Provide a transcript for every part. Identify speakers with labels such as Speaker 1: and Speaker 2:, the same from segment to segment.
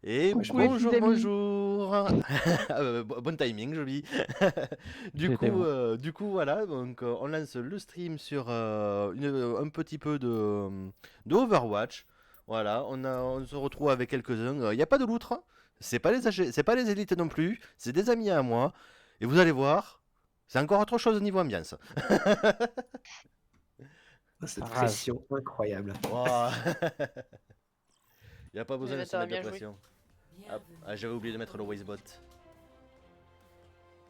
Speaker 1: Et
Speaker 2: Coucou les
Speaker 1: bonjour,
Speaker 2: petits amis.
Speaker 1: bonjour. Bon timing, joli. Du coup, voilà, donc on lance le stream sur un petit peu de Overwatch. Voilà, on se retrouve avec quelques-uns. Il n'y a pas de loutre, c'est pas les élites non plus, c'est des amis à moi. Et vous allez voir, c'est encore autre chose au niveau ambiance.
Speaker 3: Cette
Speaker 2: Ça rage.
Speaker 3: pression incroyable.
Speaker 1: Waouh. Il n'y a pas besoin de se
Speaker 4: T'as
Speaker 1: mettre de
Speaker 4: bien joué.
Speaker 1: pression. Hop. Ah, j'avais oublié de mettre le Wastebot.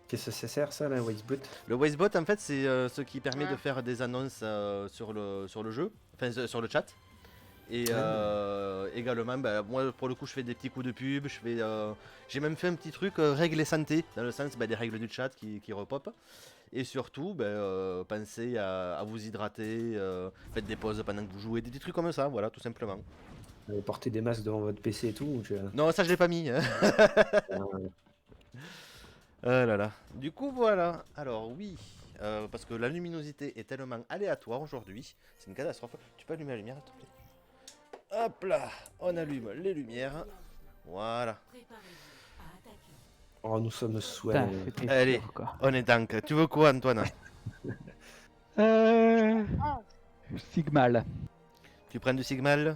Speaker 3: Qu'est-ce que ça sert ça, la Wastebot?
Speaker 1: Le Wastebot, en fait, c'est ce qui permet de
Speaker 4: Ouais.
Speaker 1: faire des annonces sur le jeu, enfin sur le chat. Et également, bah, moi pour le coup, je fais des petits coups de pub. J'ai même fait un petit truc règles et santé, dans le sens des règles du chat qui repopent. Et surtout, pensez à vous hydrater, faites des pauses pendant que vous jouez, des petits trucs comme ça, voilà, tout simplement.
Speaker 3: Vous avez porté des masques devant votre PC et tout ou tu as-
Speaker 1: Non, ça je l'ai pas mis. Hein.
Speaker 3: Euh,
Speaker 1: Ah là là. Du coup, voilà. Alors, oui. Parce que la luminosité est tellement aléatoire aujourd'hui. C'est une catastrophe. Tu peux allumer la lumière, s'il te plaît? Hop là. On allume les lumières. Voilà.
Speaker 3: Oh, nous sommes sous
Speaker 2: Putain, c'était
Speaker 1: Allez.
Speaker 2: sûr, quoi.
Speaker 1: On est tank. Tu veux quoi, Antoine?
Speaker 4: Ah,
Speaker 2: Sigmal.
Speaker 1: Tu prends du Sigmal?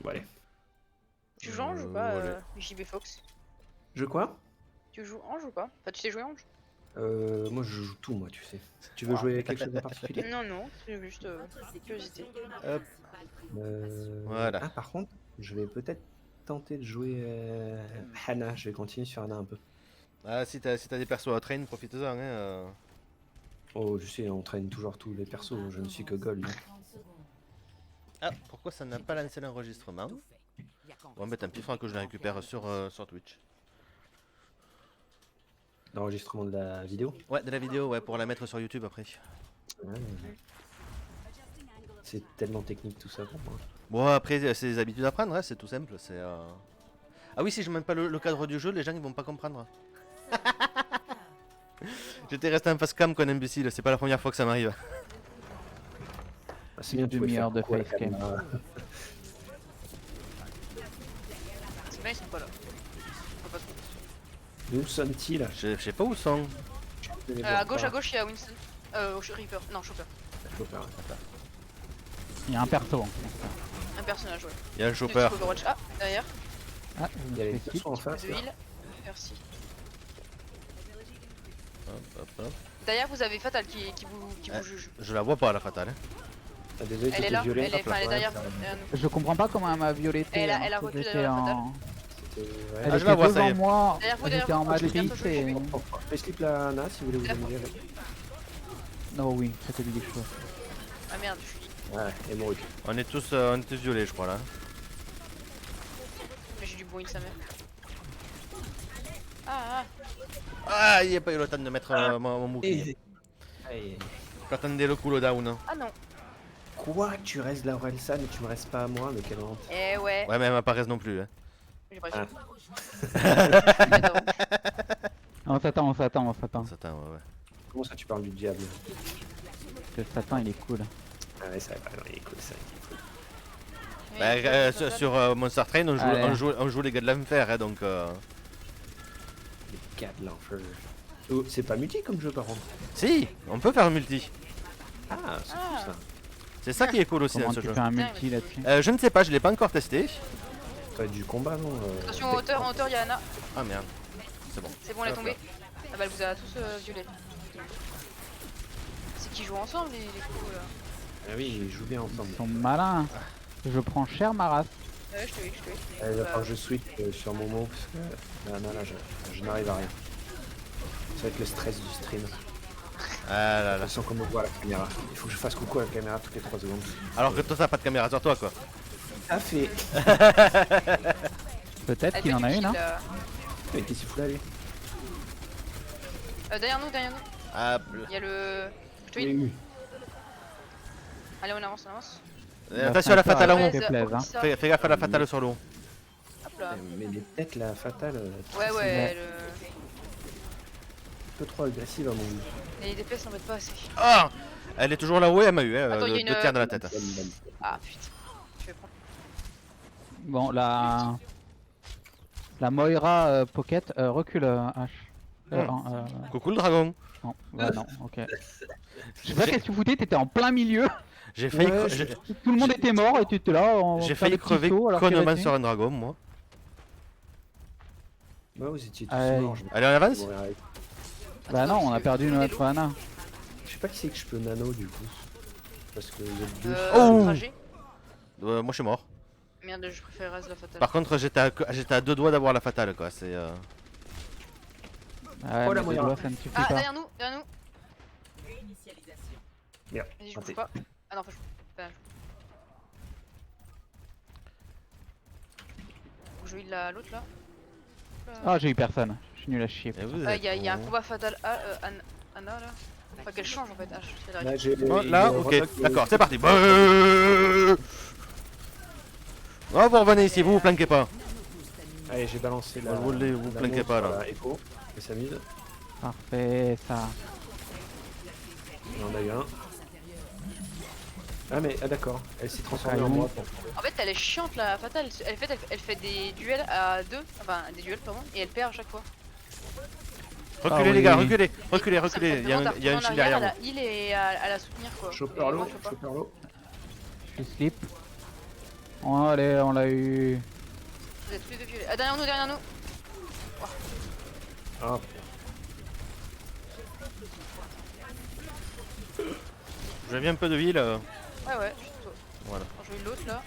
Speaker 3: Ouais.
Speaker 4: tu joues Ange ou pas,
Speaker 1: Voilà.
Speaker 4: JB Fox?
Speaker 3: Je quoi?
Speaker 4: Tu joues Ange ou pas? Enfin, tu sais jouer Ange?
Speaker 3: Moi je joue tout moi tu sais. Tu veux jouer à quelque chose en particulier?
Speaker 4: Non, non, c'est juste curiosité.
Speaker 1: Hop.
Speaker 3: Voilà.
Speaker 1: Voilà.
Speaker 3: Ah par contre, je vais peut-être tenter de jouer Hana, je vais continuer sur Hana un peu.
Speaker 1: Ah, si t'as des persos à train, profite-en. Hein.
Speaker 3: Oh je sais, on traîne toujours tous les persos, je ne suis que Gold.
Speaker 1: Ah, pourquoi ça n'a pas lancé l'enregistrement? Bon, bah tant pis, il faudra que je le récupère sur Twitch.
Speaker 3: L'enregistrement de la vidéo.
Speaker 1: Ouais, de la vidéo, ouais, pour la mettre sur YouTube après.
Speaker 3: Ouais. C'est tellement technique tout ça pour moi.
Speaker 1: Bon, après, c'est des habitudes à prendre, hein, c'est tout simple. Ah oui, si je mets pas le cadre du jeu, les gens ils vont pas comprendre. J'étais resté en face cam comme un imbécile, c'est pas la première fois que ça m'arrive.
Speaker 3: Ah, c'est bien, tu pouvais
Speaker 2: demi-heure
Speaker 3: faire
Speaker 2: de
Speaker 3: quoi, la
Speaker 2: facecam.
Speaker 3: caméra
Speaker 4: C'est bien, ils sont pas là. Faut pas trop.
Speaker 3: Où sont-ils?
Speaker 1: Je sais pas où sont.
Speaker 3: Je les vois
Speaker 4: À gauche,
Speaker 3: pas.
Speaker 4: il y a Winston. Reaper. Non, Chopper.
Speaker 3: Chopper, ouais.
Speaker 2: Il y a un perso.
Speaker 4: Un personnage, ouais.
Speaker 1: Il y a un
Speaker 4: De
Speaker 1: chopper.
Speaker 4: type Overwatch. Ah, derrière.
Speaker 2: Ah,
Speaker 3: Il y a les
Speaker 2: je
Speaker 3: persos en face.
Speaker 4: De
Speaker 3: là.
Speaker 4: heal. Merci.
Speaker 1: Hop, hop, hop.
Speaker 4: Derrière, vous avez Fatal qui vous juge.
Speaker 1: Je la vois pas la fatale. Hein.
Speaker 3: Ah, désolé,
Speaker 4: Elle est
Speaker 3: c'était
Speaker 4: là,
Speaker 3: violet.
Speaker 4: elle est,
Speaker 3: Hop là.
Speaker 4: enfin, elle est
Speaker 3: Ouais,
Speaker 4: derrière,
Speaker 3: ça-
Speaker 4: derrière nous.
Speaker 2: Je comprends pas comment elle m'a violetté.
Speaker 4: Elle a
Speaker 2: alors que
Speaker 4: retenu
Speaker 2: j'étais
Speaker 4: derrière
Speaker 2: en...
Speaker 3: c'était- ouais.
Speaker 2: Elle
Speaker 1: Ah, je
Speaker 2: était
Speaker 1: la vois, ça y
Speaker 2: devant
Speaker 1: est.
Speaker 2: moi.
Speaker 4: Derrière vous,
Speaker 2: J'étais en
Speaker 4: derrière vous,
Speaker 2: matrice
Speaker 4: je
Speaker 2: et...
Speaker 4: vais
Speaker 3: Je slip la Hana si vous voulez vous amuser avec.
Speaker 2: Oh oui, c'était des choses.
Speaker 4: Ah merde, je suis.
Speaker 3: Ouais, et mouru.
Speaker 1: On est tous violets, je crois là.
Speaker 4: Mais j'ai du bon heal sa mère. Ah,
Speaker 1: Ah, il n'y a pas eu le temps de mettre mon bouclier.
Speaker 3: Hey.
Speaker 1: J'attendais le cooldown.
Speaker 4: ah non.
Speaker 3: Quoi? Tu restes la Orelsan et tu me restes pas à moi? Mais quelle honte.
Speaker 4: Eh ouais.
Speaker 1: Ouais, mais elle m'apparaît non plus. Hein.
Speaker 4: J'ai pas
Speaker 3: Ah.
Speaker 2: On s'attend, on s'attend, on s'attend.
Speaker 1: Attends, ouais.
Speaker 3: Comment ça tu parles du diable?
Speaker 2: Le Satan il est cool.
Speaker 3: Ah ouais, ça va, non, il est cool, ça, il est cool.
Speaker 1: Bah, sur Monster Train,
Speaker 2: Allez.
Speaker 1: on joue les gars de l'enfer, hein, donc.
Speaker 3: Les gars de l'enfer. Oh, c'est pas multi comme jeu par contre.
Speaker 1: Si, on peut faire un multi.
Speaker 3: Ah, c'est
Speaker 4: Ah.
Speaker 3: tout ça.
Speaker 1: C'est ça qui est cool aussi
Speaker 2: Comment
Speaker 1: dans ce
Speaker 2: tu
Speaker 1: jeu.
Speaker 2: fais un multi là-dessus?
Speaker 1: Je ne sais pas, je l'ai pas encore testé.
Speaker 3: Ça va être du combat, non
Speaker 4: Attention en hauteur, il y a Anna.
Speaker 1: Ah merde, c'est bon.
Speaker 4: C'est bon, elle est tombée. Ah bah elle vous a tous violé. C'est qu'ils jouent ensemble les coups là.
Speaker 3: Ah oui, ils jouent bien ensemble.
Speaker 2: Ils sont malins. Je prends cher ma race.
Speaker 4: Ouais, je te hais.
Speaker 3: Il va falloir que je switch sur mon mot parce que là, je n'arrive à rien. Ça va être le stress du stream.
Speaker 1: Ah là
Speaker 3: Je
Speaker 1: là.
Speaker 3: sens qu'on me voit à la caméra. Il faut que je fasse coucou à la caméra toutes les 3 secondes.
Speaker 1: Alors que toi, ça a pas de caméra sur toi, quoi.
Speaker 3: Ah fait.
Speaker 2: Peut-être
Speaker 4: Elle
Speaker 2: qu'il
Speaker 4: fait
Speaker 2: en
Speaker 4: du
Speaker 2: a une,
Speaker 4: kill,
Speaker 2: hein.
Speaker 3: Mais qu'est-ce qu'il fout là lui?
Speaker 4: Derrière nous.
Speaker 1: Ah,
Speaker 4: Il y a le. Je te
Speaker 3: Il est
Speaker 4: hais.
Speaker 3: eu.
Speaker 4: Allez, on avance.
Speaker 1: attention à la fatale en
Speaker 4: Ouais,
Speaker 1: haut.
Speaker 4: ça-
Speaker 2: plaise, hein.
Speaker 4: ça.
Speaker 1: Fais gaffe à la fatale sur le haut.
Speaker 4: Hop là.
Speaker 3: Mais les têtes là, fatales,
Speaker 4: Ouais,
Speaker 2: Ouais.
Speaker 3: un peu trop agressives à mon goût.
Speaker 4: Les DPS n'en mettent pas assez.
Speaker 1: Ah, elle est toujours là-haut et elle m'a eu,
Speaker 4: Attends, il y a
Speaker 1: deux
Speaker 4: une-
Speaker 1: tiers dans la tête.
Speaker 4: Ah putain. Je vais prendre.
Speaker 2: Bon, la Moira Pocket recule H.
Speaker 1: Coucou le dragon.
Speaker 2: Non, bah non, ok. Je sais pas qu'est-ce que tu foutais, t'étais en plein milieu.
Speaker 1: J'ai failli,
Speaker 3: Ouais,
Speaker 2: Tout le monde était mort et tu étais là.
Speaker 1: j'ai failli crever connement sur un dragon, moi.
Speaker 3: Ouais, vous étiez tous
Speaker 2: Aïe.
Speaker 3: morts.
Speaker 1: Allez, on avance.
Speaker 2: Bah non, on a perdu notre mana.
Speaker 3: Je sais pas qui c'est que je peux nano du coup. Parce que vous êtes deux.
Speaker 1: Oh.
Speaker 4: Trajet.
Speaker 1: Moi, je suis mort.
Speaker 4: Merde, je préfère Raz la fatale.
Speaker 1: Par contre, j'étais à 2 doigts d'avoir la fatale, quoi. C'est.
Speaker 2: Ah ouais,
Speaker 3: Oh, la
Speaker 2: mais
Speaker 3: Moira.
Speaker 2: deux doigts, ça ne suffit
Speaker 4: Ah,
Speaker 2: pas.
Speaker 4: derrière nous, derrière nous.
Speaker 3: Merde.
Speaker 4: Vas-y, je
Speaker 3: raté.
Speaker 4: bouge pas. Ah non, faut que je. Faut que je heal l'autre là.
Speaker 2: Ah, j'ai eu personne. Je suis nul à chier.
Speaker 1: Et vous
Speaker 4: Ah,
Speaker 1: êtes
Speaker 4: y a un
Speaker 1: con.
Speaker 4: combat fatal à Anna là. Enfin, qu'elle change en fait. Ah, je sais
Speaker 3: Là, j'ai-
Speaker 1: Oh,
Speaker 3: il
Speaker 1: là,
Speaker 3: y a
Speaker 1: ok,
Speaker 3: Rosa qui-
Speaker 1: d'accord, c'est parti. Oh, vous revenez ici, vous planquez pas.
Speaker 3: Allez, j'ai balancé la.
Speaker 1: Vous
Speaker 3: la
Speaker 1: planquez
Speaker 3: montre
Speaker 1: pas, là.
Speaker 3: sur la Echo. Et ça mise.
Speaker 2: Parfait, ça.
Speaker 3: Il y en a eu un. Ah, mais ah, d'accord. Elle s'est transformée en
Speaker 2: Caillou.
Speaker 3: moi.
Speaker 4: En fait, elle est chiante la fatale. Elle fait des duels à deux. Enfin, des duels, pardon. Et elle perd à chaque fois.
Speaker 1: Reculez,
Speaker 2: Ah
Speaker 1: les gars,
Speaker 2: oui.
Speaker 1: reculez, reculez,
Speaker 4: Ça me
Speaker 1: reculez.
Speaker 4: fait
Speaker 1: Il y a
Speaker 4: vraiment
Speaker 1: un shield
Speaker 4: retourner en
Speaker 1: derrière
Speaker 4: arrière,
Speaker 1: vous.
Speaker 4: à la heal et à la soutenir quoi.
Speaker 3: Chopper l'eau,
Speaker 4: Et moi, je peux pas.
Speaker 3: chopper l'eau.
Speaker 2: Je slip. Oh, allez, on l'a eu.
Speaker 4: Vous êtes tous les deux violets. Ah, derrière nous, derrière nous.
Speaker 3: Ah,
Speaker 1: J'ai mis un peu de ville.
Speaker 4: Ouais, ouais, je suis tout.
Speaker 1: Voilà.
Speaker 4: Quand je heal l'autre là.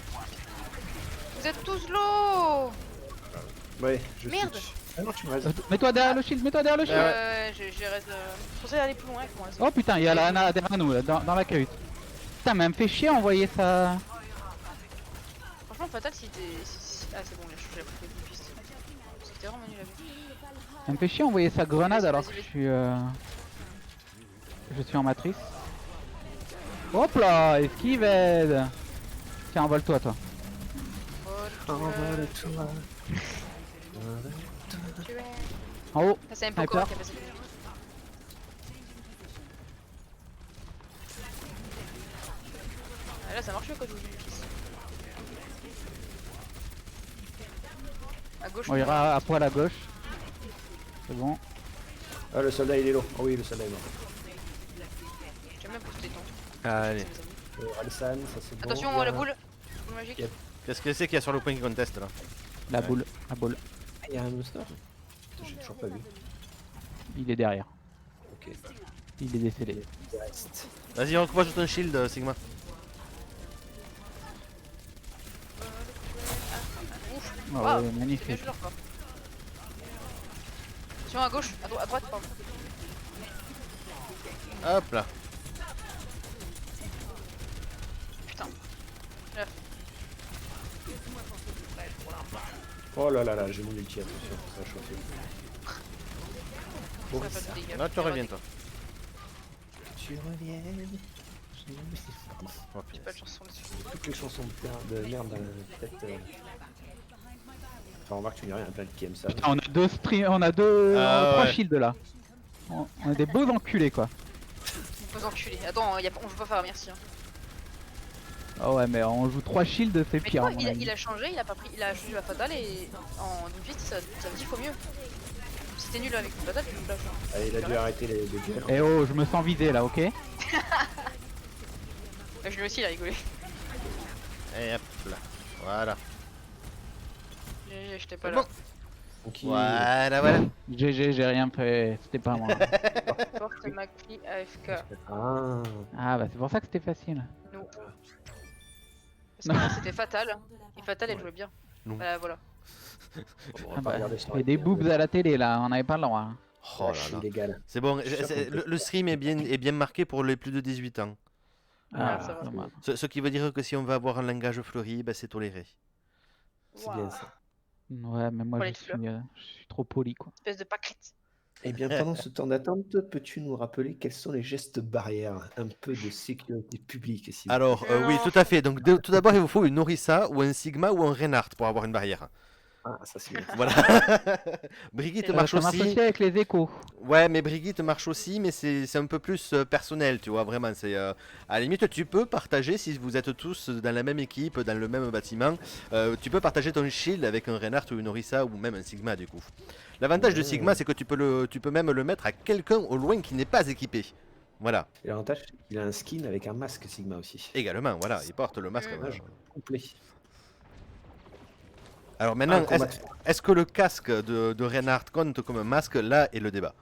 Speaker 4: Vous êtes tous low.
Speaker 3: ouais, je
Speaker 4: Merde.
Speaker 3: switch. Ah non, tu me restes.
Speaker 2: Mets-toi derrière le shield, mets-toi derrière le shield.
Speaker 4: Ouais, j'ai reste. Je pensais aller plus loin avec moi.
Speaker 2: Oh putain, il y a la Ana derrière nous, là, dans la cahute. Putain, mais elle me fait chier envoyer ça.
Speaker 4: Franchement, fatal si t'es. Ah, c'est bon, j'ai pris une piste. Parce que t'es vraiment nul à vue.
Speaker 2: Elle me fait chier envoyer sa grenade
Speaker 4: Vas-y,
Speaker 2: alors
Speaker 4: vas-y,
Speaker 2: que
Speaker 4: vas-y.
Speaker 2: je suis en matrice. Hop là, esquived. Tiens, envole-toi toi. En haut.
Speaker 4: Ça, c'est un
Speaker 2: Sniper.
Speaker 4: Pokémon qui a passé. Ah, là, ça marche quand je vous une piste. À gauche.
Speaker 2: On ira à poil à gauche. C'est bon.
Speaker 3: Ah, le soldat il est low. Oh oui, le soldat est mort.
Speaker 4: J'aime bien poster ton.
Speaker 1: Allez.
Speaker 3: Alsan, ça c'est bon.
Speaker 4: Attention,
Speaker 3: Il y a
Speaker 4: la
Speaker 3: un-
Speaker 4: boule. Boule magique.
Speaker 3: Yep.
Speaker 1: Qu'est-ce que c'est qu'il y a sur le point contest là?
Speaker 2: La
Speaker 1: Ouais.
Speaker 2: boule, la boule.
Speaker 3: Ah, il y a un monster. Putain, j'ai toujours pas vu.
Speaker 2: Il est derrière.
Speaker 3: Ok.
Speaker 2: Il est décédé.
Speaker 3: Il reste.
Speaker 1: Vas-y, repose ton shield, Sigma.
Speaker 4: Ouf.
Speaker 2: Oh,
Speaker 4: Waouh.
Speaker 2: ouais,
Speaker 4: Bien
Speaker 2: magnifique.
Speaker 4: joué leur corps. Attention à gauche, à droite, pardon.
Speaker 1: Hop là.
Speaker 4: Putain.
Speaker 3: Oh là là là, j'ai mon ulti, attention, ça va chauffer.
Speaker 4: Ça va faire des dégâts.
Speaker 1: Là, tu reviens, toi.
Speaker 3: Tu reviens.
Speaker 1: Oh,
Speaker 4: J'ai pas de chance sur le dessus.
Speaker 3: Toutes les chansons de merde dans la tête. Enfin, remarque, tu me dis rien, il y a plein qui aiment ça.
Speaker 2: Putain, on a deux streams, on a deux,
Speaker 1: Ah,
Speaker 2: trois
Speaker 1: ouais.
Speaker 2: shields là. On est des beaux enculés quoi.
Speaker 4: Faut enculer. Attends, on joue pas faire merci. Hein.
Speaker 2: Ah ouais, mais on joue 3 shields, c'est
Speaker 4: Mais
Speaker 2: pire.
Speaker 4: toi,
Speaker 2: à mon
Speaker 4: il
Speaker 2: avis.
Speaker 4: a changé, il a choisi la fatale et en une piste, ça me dit faut mieux. Si t'es nul avec une fatale, tu lâches.
Speaker 3: Allez, il a dû arrêter les duels.
Speaker 2: Eh oh, je me sens visé là, ok?
Speaker 4: Bah, je lui aussi, il a rigolé.
Speaker 1: Et hop là. Voilà.
Speaker 4: J'étais pas
Speaker 1: C'est
Speaker 4: là.
Speaker 1: bon.
Speaker 3: Donc,
Speaker 1: Voilà, voilà.
Speaker 2: GG, j'ai rien fait, c'était pas moi.
Speaker 4: Porte ma clé AFK.
Speaker 3: Ah,
Speaker 2: Ah bah c'est pour ça que c'était facile.
Speaker 4: Nous. Parce que là, c'était fatal. Et fatal, elle jouait bien.
Speaker 1: Non.
Speaker 4: Voilà.
Speaker 3: on va
Speaker 2: Ah
Speaker 3: pas
Speaker 2: bah,
Speaker 3: regarder sur
Speaker 2: et des boobs à la télé là, on avait pas le droit. hein.
Speaker 1: Oh là
Speaker 3: Lâche
Speaker 1: là.
Speaker 3: illégal.
Speaker 1: C'est bon,
Speaker 3: Je suis sûr qu'on peut-
Speaker 1: le stream est bien marqué pour les plus de 18 ans.
Speaker 2: Ah,
Speaker 4: ça va.
Speaker 2: dommage.
Speaker 1: Ce qui veut dire que si on veut avoir un langage fleuri, bah, c'est toléré.
Speaker 3: C'est bien ça.
Speaker 2: Ouais, mais moi
Speaker 4: Pour
Speaker 2: je
Speaker 4: les
Speaker 2: suis trop poli quoi.
Speaker 4: Espèce de pâquerette.
Speaker 3: Eh bien, pendant ce temps d'attente, peux-tu nous rappeler quels sont les gestes barrières? Un peu de sécurité publique, s'il vous plaît.
Speaker 1: Alors, oui, tout à fait. Donc, tout d'abord, il vous faut une Orisa ou un Sigma ou un Reinhardt pour avoir une barrière.
Speaker 3: Ah, ça c'est bien.
Speaker 1: Voilà. Brigitte
Speaker 2: Ça
Speaker 1: marche
Speaker 2: marche aussi
Speaker 1: aussi.
Speaker 2: avec les échos.
Speaker 1: Ouais, mais Brigitte marche aussi, mais c'est un peu plus personnel, tu vois, vraiment. C'est à la limite, tu peux partager si vous êtes tous dans la même équipe, dans le même bâtiment. Tu peux partager ton shield avec un Reinhardt ou une Orisa ou même un Sigma du coup. L'avantage de Sigma, c'est que tu peux même le mettre à quelqu'un au loin qui n'est pas équipé. Voilà.
Speaker 3: Et l'avantage, c'est qu'il a un skin avec un masque Sigma aussi.
Speaker 1: Également, voilà, il porte le masque.
Speaker 3: Ouais, complet.
Speaker 1: Alors
Speaker 3: Un
Speaker 1: maintenant,
Speaker 3: combat
Speaker 1: est-ce que le casque de Reinhardt compte comme un masque? Là est le débat.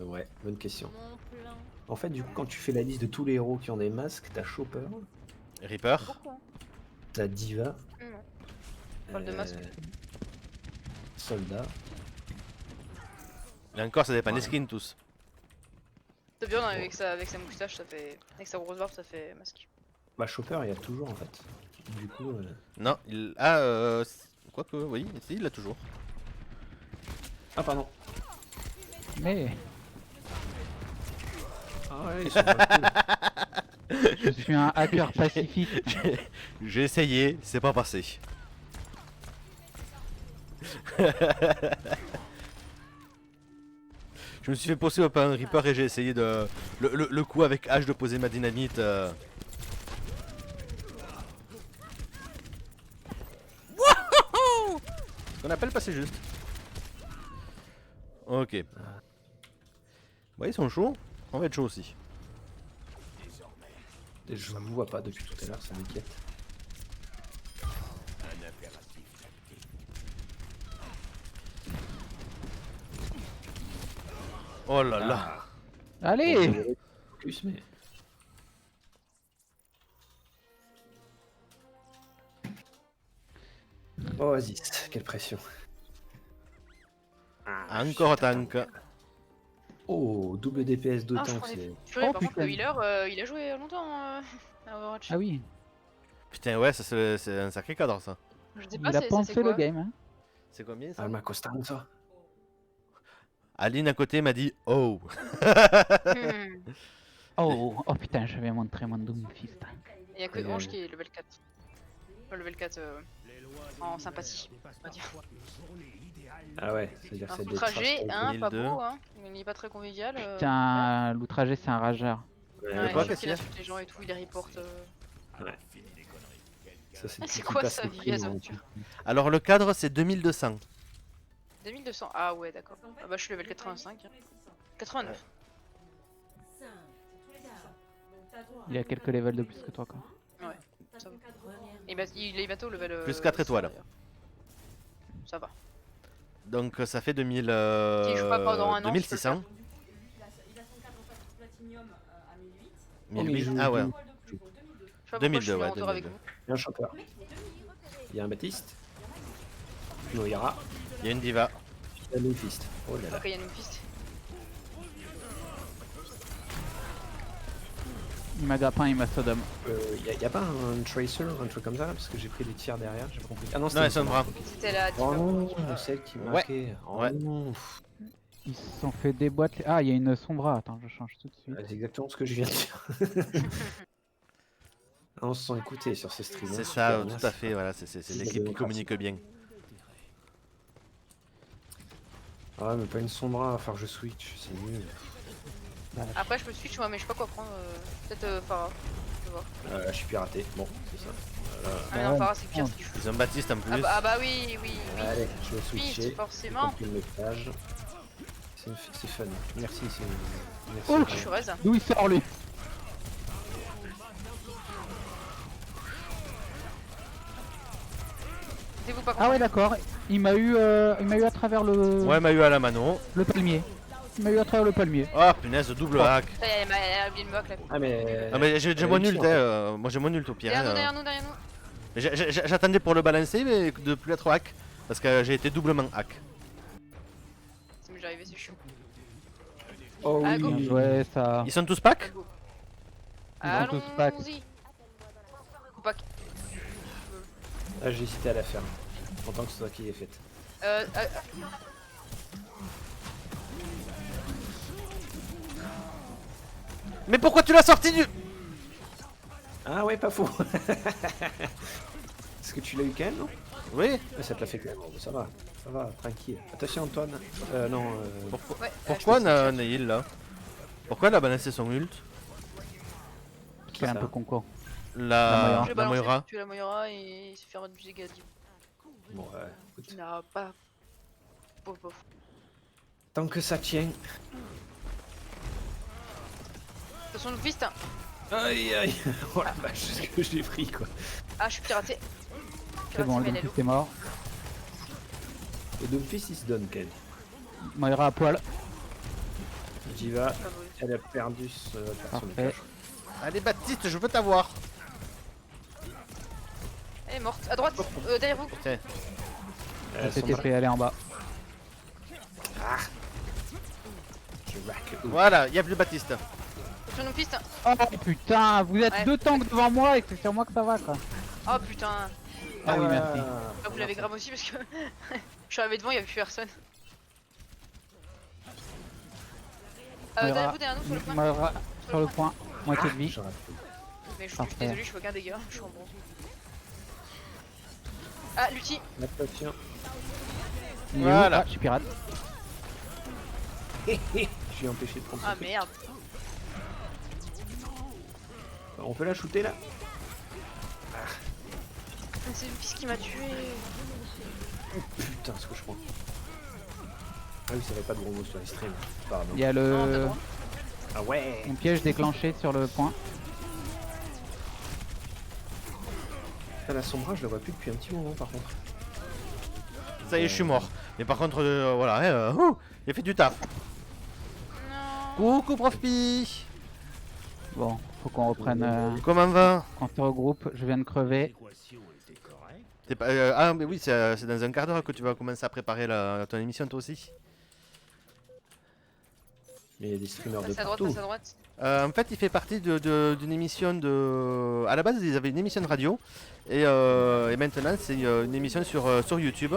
Speaker 3: Ouais, bonne question. En fait, du coup, quand tu fais la liste de tous les héros qui ont des masques, t'as Chopper,
Speaker 1: Reaper.
Speaker 3: t'as Diva,
Speaker 4: Parle de masque.
Speaker 3: Soldat.
Speaker 1: Et encore, ça dépend des
Speaker 3: Ouais.
Speaker 1: skins tous.
Speaker 4: C'est bien avec sa moustache, ça fait. Avec sa grosse barbe, ça fait masque.
Speaker 3: Bah, Chopper, il y a toujours en fait. Du coup,
Speaker 1: Non, il. Quoique, oui, si, il l'a toujours.
Speaker 3: ah, pardon.
Speaker 2: Mais
Speaker 3: Ah ouais, ils sont pas cool.
Speaker 2: je suis un hacker pacifiste.
Speaker 1: J'ai essayé, c'est pas passé. Je me suis fait pousser par un Reaper et j'ai essayé de. Le coup avec H de poser ma dynamite. Wouhou! Ce qu'on appelle passer juste. Ok. Ouais, ils sont chauds. On va être chaud aussi.
Speaker 3: Je vous vois pas depuis tout à l'heure, ça m'inquiète.
Speaker 1: Oh là là.
Speaker 2: Allez,
Speaker 3: Plus, mais. Oh, Oasis, quelle pression.
Speaker 1: Encore tank.
Speaker 3: Oh, double DPS
Speaker 4: Ah, je
Speaker 3: d'autant,
Speaker 4: prenais.
Speaker 3: c'est.
Speaker 4: Purée,
Speaker 2: Oh,
Speaker 4: par contre, le
Speaker 2: putain.
Speaker 4: healer, il a joué longtemps à Overwatch.
Speaker 2: ah oui,
Speaker 1: Putain, ouais, ça c'est un sacré cadre ça.
Speaker 4: Je sais pas,
Speaker 2: il a
Speaker 4: c'est
Speaker 2: pensé le
Speaker 4: quoi.
Speaker 2: game. Hein.
Speaker 1: C'est combien ça?
Speaker 3: Alma Costanza.
Speaker 1: Aline à côté m'a dit oh.
Speaker 4: Hmm.
Speaker 2: Oh putain, je vais montrer mon Doomfist.
Speaker 4: Il y a que Ange qui est level 4. Enfin, level 4 en sympathie, on va dire.
Speaker 3: Ah ouais, c'est-à-dire
Speaker 4: Un
Speaker 3: c'est
Speaker 4: full
Speaker 3: des
Speaker 4: trajet,
Speaker 3: traces-
Speaker 4: hein, pas
Speaker 1: 1002.
Speaker 4: beau, hein. Il est pas très convivial.
Speaker 2: Putain, l'outragé c'est un rageur.
Speaker 3: Ouais,
Speaker 4: Ouais,
Speaker 1: quoi,
Speaker 4: je sais qu'il
Speaker 1: Cassia
Speaker 4: insulte les gens et tout, il les reporte.
Speaker 3: Ça, c'est
Speaker 4: C'est
Speaker 3: tout
Speaker 4: quoi
Speaker 3: passe
Speaker 4: sa
Speaker 3: le
Speaker 4: vie,
Speaker 3: prix,
Speaker 4: Azo
Speaker 3: donc.
Speaker 1: Alors le cadre c'est 2200.
Speaker 4: 2200, ah ouais, d'accord. Ah bah, je suis level 85. 89.
Speaker 2: Il a quelques levels de plus que toi quoi.
Speaker 4: Ça va. Et bah, il est bientôt level.
Speaker 1: Plus 4 étoiles.
Speaker 4: Ça va.
Speaker 1: Donc ça fait 2000,
Speaker 4: Qui joue pas pendant un an,
Speaker 1: 2600.
Speaker 3: Oh, mais il
Speaker 1: 1008.
Speaker 3: joue
Speaker 1: Ah ouais.
Speaker 3: d'où
Speaker 4: Je sais pas pourquoi
Speaker 1: 2002,
Speaker 4: je suis
Speaker 1: ouais,
Speaker 4: en tour avec
Speaker 1: 2002.
Speaker 4: vous.
Speaker 3: Il y a un Chopper. Il y a un Baptiste. Noira.
Speaker 1: Il y a une diva.
Speaker 3: Il y a Doomfist. Oh là là.
Speaker 4: Ok, il y a une piste.
Speaker 2: Il m'a grappin, il m'a Sodom.
Speaker 3: Y a pas un Tracer, un truc comme ça là, parce que j'ai pris des tirs derrière, j'ai pas compris. Ah non,
Speaker 1: Non,
Speaker 3: une
Speaker 1: elles sont
Speaker 3: Sombra.
Speaker 1: braves.
Speaker 4: C'était la
Speaker 3: Oh
Speaker 4: diva.
Speaker 3: non, celle qui m'a
Speaker 1: Ouais.
Speaker 3: marqué. Oh
Speaker 1: Ouais.
Speaker 3: non.
Speaker 2: Ils se sont fait déboîter. Ah, il y a une sombra. Attends, je change tout de suite.
Speaker 3: C'est exactement ce que je viens de dire. Ah, on se sent écouté sur ces streams.
Speaker 1: C'est
Speaker 3: hein,
Speaker 1: ça,
Speaker 3: super,
Speaker 1: tout
Speaker 3: merci.
Speaker 1: à fait. Voilà, c'est
Speaker 3: C'est
Speaker 1: l'équipe qui
Speaker 3: démocratique.
Speaker 1: communique bien.
Speaker 3: Ah ouais, mais pas une Sombra, à faire que je switch, c'est nul.
Speaker 4: Après, je peux switch, moi, mais je sais pas quoi prendre. Peut-être Pharah. Je vois.
Speaker 3: Je suis piraté, bon, c'est ça.
Speaker 4: Ah non, Pharah, c'est pire ce qu'il faut.
Speaker 1: Ils ont Baptiste en plus.
Speaker 4: Ah bah oui, oui, oui.
Speaker 3: Allez, je vais
Speaker 4: Oui,
Speaker 3: switcher.
Speaker 4: c'est forcément.
Speaker 3: J'ai compris le message. C'est fun. Merci, c'est. Merci.
Speaker 2: Oh,
Speaker 4: Je suis raise.
Speaker 2: D'où il sort lui?
Speaker 4: Dites-vous pas
Speaker 2: Ah ouais, d'accord. Il m'a eu à travers
Speaker 1: Ouais, m'a eu à la mano.
Speaker 2: le palmier. Il m'a eu à travers le palmier.
Speaker 1: Oh punaise, double hack.
Speaker 4: Ça y est, elle a oublié le mock là.
Speaker 3: Ah, mais.
Speaker 1: Ah mais j'ai
Speaker 3: elle a
Speaker 1: mon
Speaker 3: réussi,
Speaker 1: nul,
Speaker 3: en fait.
Speaker 1: moi j'ai mon nul au pire. hein,
Speaker 4: Derrière nous, derrière nous.
Speaker 1: J'attendais pour le balancer mais de plus être hack. Parce que j'ai été doublement hack.
Speaker 4: C'est mieux, j'arrivais, c'est chaud.
Speaker 3: Oh
Speaker 4: Ah,
Speaker 3: oui,
Speaker 4: go.
Speaker 2: Bien joué, ça.
Speaker 1: Ils sont tous pack?
Speaker 4: Go.
Speaker 2: Ils ont tous pack.
Speaker 4: Allons-y. Ou pack.
Speaker 3: Ah, j'ai hésité à la faire. Content que ce soit qui l'ait faite.
Speaker 1: Mais pourquoi tu l'as sorti du...
Speaker 3: Ah ouais, pas faux. Est-ce que tu l'as eu quand même, non?
Speaker 1: Oui.
Speaker 3: Ouais, ça te l'a fait quand même, ça va. Ça va, tranquille. Attention Antoine. Non.
Speaker 4: Ouais,
Speaker 1: Pourquoi
Speaker 4: je pense que-
Speaker 1: Nail là? Pourquoi elle a balancé son ult?
Speaker 2: Qui est un
Speaker 3: ça
Speaker 2: peu con quoi.
Speaker 1: La
Speaker 4: Je vais
Speaker 1: la
Speaker 4: balancer,
Speaker 1: Moira.
Speaker 4: tuer la Moira et se faire du dégât.
Speaker 3: Bon, ouais, écoute.
Speaker 4: Tu n'as pas. Pauvre, pauvre.
Speaker 3: Tant que ça tient.
Speaker 4: De toute façon, le Fist.
Speaker 3: Aïe aïe. Oh la vache, ce que j'ai pris quoi.
Speaker 4: Ah, je suis piraté.
Speaker 2: C'est bon, le
Speaker 4: Piraté,
Speaker 2: Doomfist est mort.
Speaker 3: Le Doomfist il se donne Ken.
Speaker 2: Moira à poil.
Speaker 3: J'y va.
Speaker 4: Pas beau.
Speaker 3: Elle a perdu son
Speaker 2: Parfait.
Speaker 3: cache.
Speaker 1: Allez Baptiste, je veux t'avoir.
Speaker 4: Elle est morte. À droite, derrière vous.
Speaker 1: Putain.
Speaker 3: Elles
Speaker 2: C'est
Speaker 3: sont
Speaker 2: TP, elle est en bas.
Speaker 3: Je rack.
Speaker 1: Voilà, y a plus Baptiste.
Speaker 4: Sur nos pistes.
Speaker 2: Oh putain, vous êtes
Speaker 4: Ouais.
Speaker 2: 2 tanks devant moi et c'est sur moi que ça va quoi.
Speaker 4: Oh putain.
Speaker 2: Ah oui, merci.
Speaker 4: Ah, vous l'avez grave aussi parce que je suis arrivé devant, il y avait plus personne. Derrière vous, derrière nous, sur le point.
Speaker 2: Moira sur le point, moitié de vie.
Speaker 3: Je rate.
Speaker 4: Mais je suis
Speaker 2: Parfait.
Speaker 4: désolé, je fais aucun dégât, je suis en bronze. Ah, Lutti.
Speaker 3: Attention.
Speaker 2: Il est où
Speaker 1: Voilà.
Speaker 2: Ah, je suis pirate.
Speaker 3: Je suis empêché de prendre son
Speaker 4: Ah
Speaker 3: truc.
Speaker 4: merde.
Speaker 3: On peut la shooter là?
Speaker 4: C'est le fils qui m'a tué.
Speaker 3: Putain, ce que je prends. Ah oui, ça va pas de gros mots sur les streams. Pardon.
Speaker 2: Il y a
Speaker 4: Non, t'as
Speaker 2: le
Speaker 4: droit.
Speaker 3: Ah ouais.
Speaker 2: mon piège déclenché sur le point.
Speaker 3: Putain, la sombra, je la vois plus depuis un petit moment par contre.
Speaker 1: Ça y est, je suis mort. Mais par contre, voilà, j'ai fait du taf.
Speaker 4: Non.
Speaker 1: Coucou Prof Pi.
Speaker 2: Bon, faut qu'on reprenne.
Speaker 1: Comment va?
Speaker 2: Qu'on se regroupe, je viens de crever.
Speaker 1: T'es pas, ah mais oui, c'est dans un quart d'heure que tu vas commencer à préparer ton émission toi aussi.
Speaker 3: Mais il y a des streamers de
Speaker 4: Passe à droite,
Speaker 3: partout.
Speaker 4: passe à droite.
Speaker 1: En fait, il fait partie d'une émission de... À la base, ils avaient une émission de radio. Et maintenant, c'est une émission sur YouTube.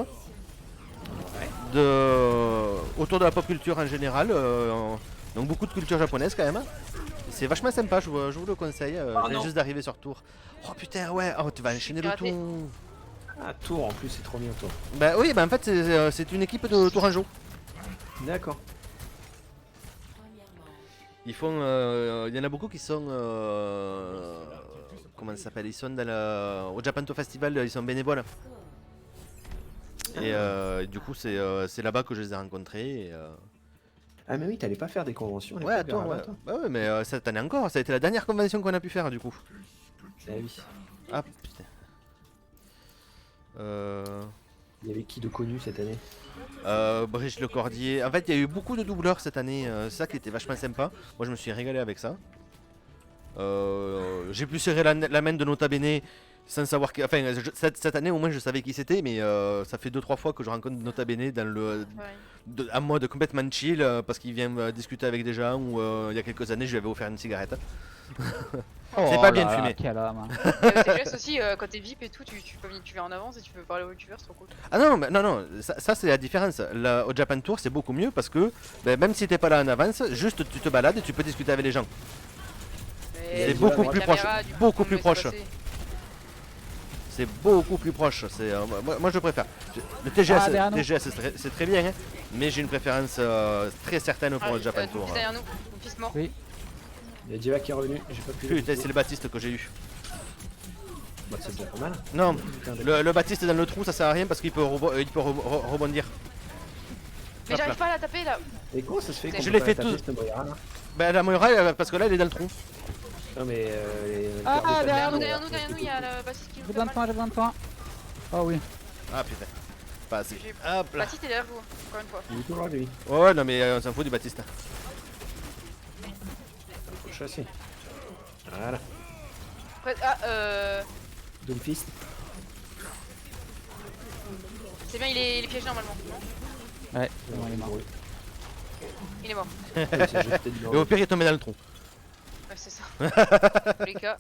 Speaker 1: Autour de la pop culture en général. Donc beaucoup de culture japonaise quand même. C'est vachement sympa, je vous le conseille. Je viens
Speaker 3: non.
Speaker 1: juste d'arriver sur Tours. Oh putain, ouais, oh, tu vas enchaîner le
Speaker 4: piraté.
Speaker 1: tour.
Speaker 3: Ah, Tours en plus, c'est trop bien Tours.
Speaker 1: Bah oui, bah en fait, c'est une équipe de Tourangeau.
Speaker 3: D'accord.
Speaker 1: Ils font, il y en a beaucoup qui sont, comment ça s'appelle, ils sont au Japanto Festival, ils sont bénévoles. Et du coup c'est là-bas que je les ai rencontrés.
Speaker 3: Ah, mais oui, t'allais pas faire des conventions à
Speaker 1: Ouais,
Speaker 3: l'époque,
Speaker 1: attends,
Speaker 3: vers
Speaker 1: ouais.
Speaker 3: Avatar.
Speaker 1: Bah ouais, mais cette année encore, ça a été la dernière convention qu'on a pu faire du coup.
Speaker 3: Ah oui.
Speaker 1: Ah putain.
Speaker 3: Il y avait qui de connu cette année?
Speaker 1: Brice Lecordier. En fait, il y a eu beaucoup de doubleurs cette année, c'est ça qui était vachement sympa. Moi, je me suis régalé avec ça. J'ai pu serrer la main de Nota Bene sans savoir qui. Enfin, cette année, au moins, je savais qui c'était, mais ça fait 2-3 fois que je rencontre Nota Bene dans en mode complètement chill parce qu'il vient discuter avec des gens ou il y a quelques années, je lui avais offert une cigarette. C'est pas bien de fumer.
Speaker 2: Quel homme.
Speaker 4: TGS aussi, quand t'es VIP et tout, tu viens en avance et tu peux parler aux youtubeurs, c'est trop cool.
Speaker 1: Ah non, non, ça c'est la différence. Là, au Japan Tour, c'est beaucoup mieux parce que même si t'es pas là en avance, juste tu te balades et tu peux discuter avec les gens.
Speaker 4: Mais
Speaker 1: C'est
Speaker 4: tu
Speaker 1: beaucoup
Speaker 4: vois
Speaker 1: plus
Speaker 4: la
Speaker 1: proche,
Speaker 4: caméra, du coup,
Speaker 1: beaucoup
Speaker 4: on
Speaker 1: plus
Speaker 4: laisse
Speaker 1: proche.
Speaker 4: passer.
Speaker 1: C'est beaucoup plus proche. C'est moi je préfère. Le TGS,
Speaker 2: Ah, derrière nous.
Speaker 1: TGS c'est très bien, hein, mais j'ai une préférence très certaine pour le Japan Tour.
Speaker 4: Fils derrière nous, mon fils mort.
Speaker 2: Oui.
Speaker 3: Il y a Diva qui est revenu, j'ai pas pu.
Speaker 1: Putain, c'est le Baptiste que j'ai eu.
Speaker 3: Bah, c'est déjà pas mal.
Speaker 1: Non,
Speaker 3: Putain,
Speaker 1: le Baptiste dans le trou, ça sert à rien parce qu'il peut, rebondir.
Speaker 4: Mais
Speaker 1: Hop
Speaker 4: j'arrive
Speaker 1: là.
Speaker 4: pas à la taper là.
Speaker 3: Et comment ça se fait qu'on
Speaker 1: Je
Speaker 3: peut
Speaker 1: l'ai
Speaker 3: pas
Speaker 1: fait
Speaker 3: taper
Speaker 1: tout.
Speaker 3: cette Moira, là?
Speaker 1: Bah la Moira, parce que là, elle est dans le trou.
Speaker 3: Non mais
Speaker 2: Ah,
Speaker 3: gardez pas
Speaker 2: derrière
Speaker 3: de
Speaker 2: nous,
Speaker 3: Moira,
Speaker 4: Derrière nous, il y a la Baptiste qui nous
Speaker 2: J'ai
Speaker 4: fait
Speaker 2: besoin de
Speaker 4: mal.
Speaker 2: soin, j'ai besoin de soin. Oh oui.
Speaker 1: Ah putain, pas assez.
Speaker 4: J'ai-
Speaker 1: Hop là.
Speaker 4: Baptiste est derrière vous, encore une fois.
Speaker 3: Il est toujours lui.
Speaker 1: Ouais, non mais on s'en fout du Baptiste.
Speaker 3: Faut le chasser. Voilà.
Speaker 4: Après,
Speaker 3: Doomfist.
Speaker 4: c'est bien, il est piégé normalement. Non
Speaker 2: Ouais, c'est bon, il est mort.
Speaker 4: Il est mort.
Speaker 3: Il s'est jeté
Speaker 1: Et
Speaker 3: dedans.
Speaker 1: au pire, il est tombé dans le trou.
Speaker 4: Ouais, c'est ça. Dans tous les cas.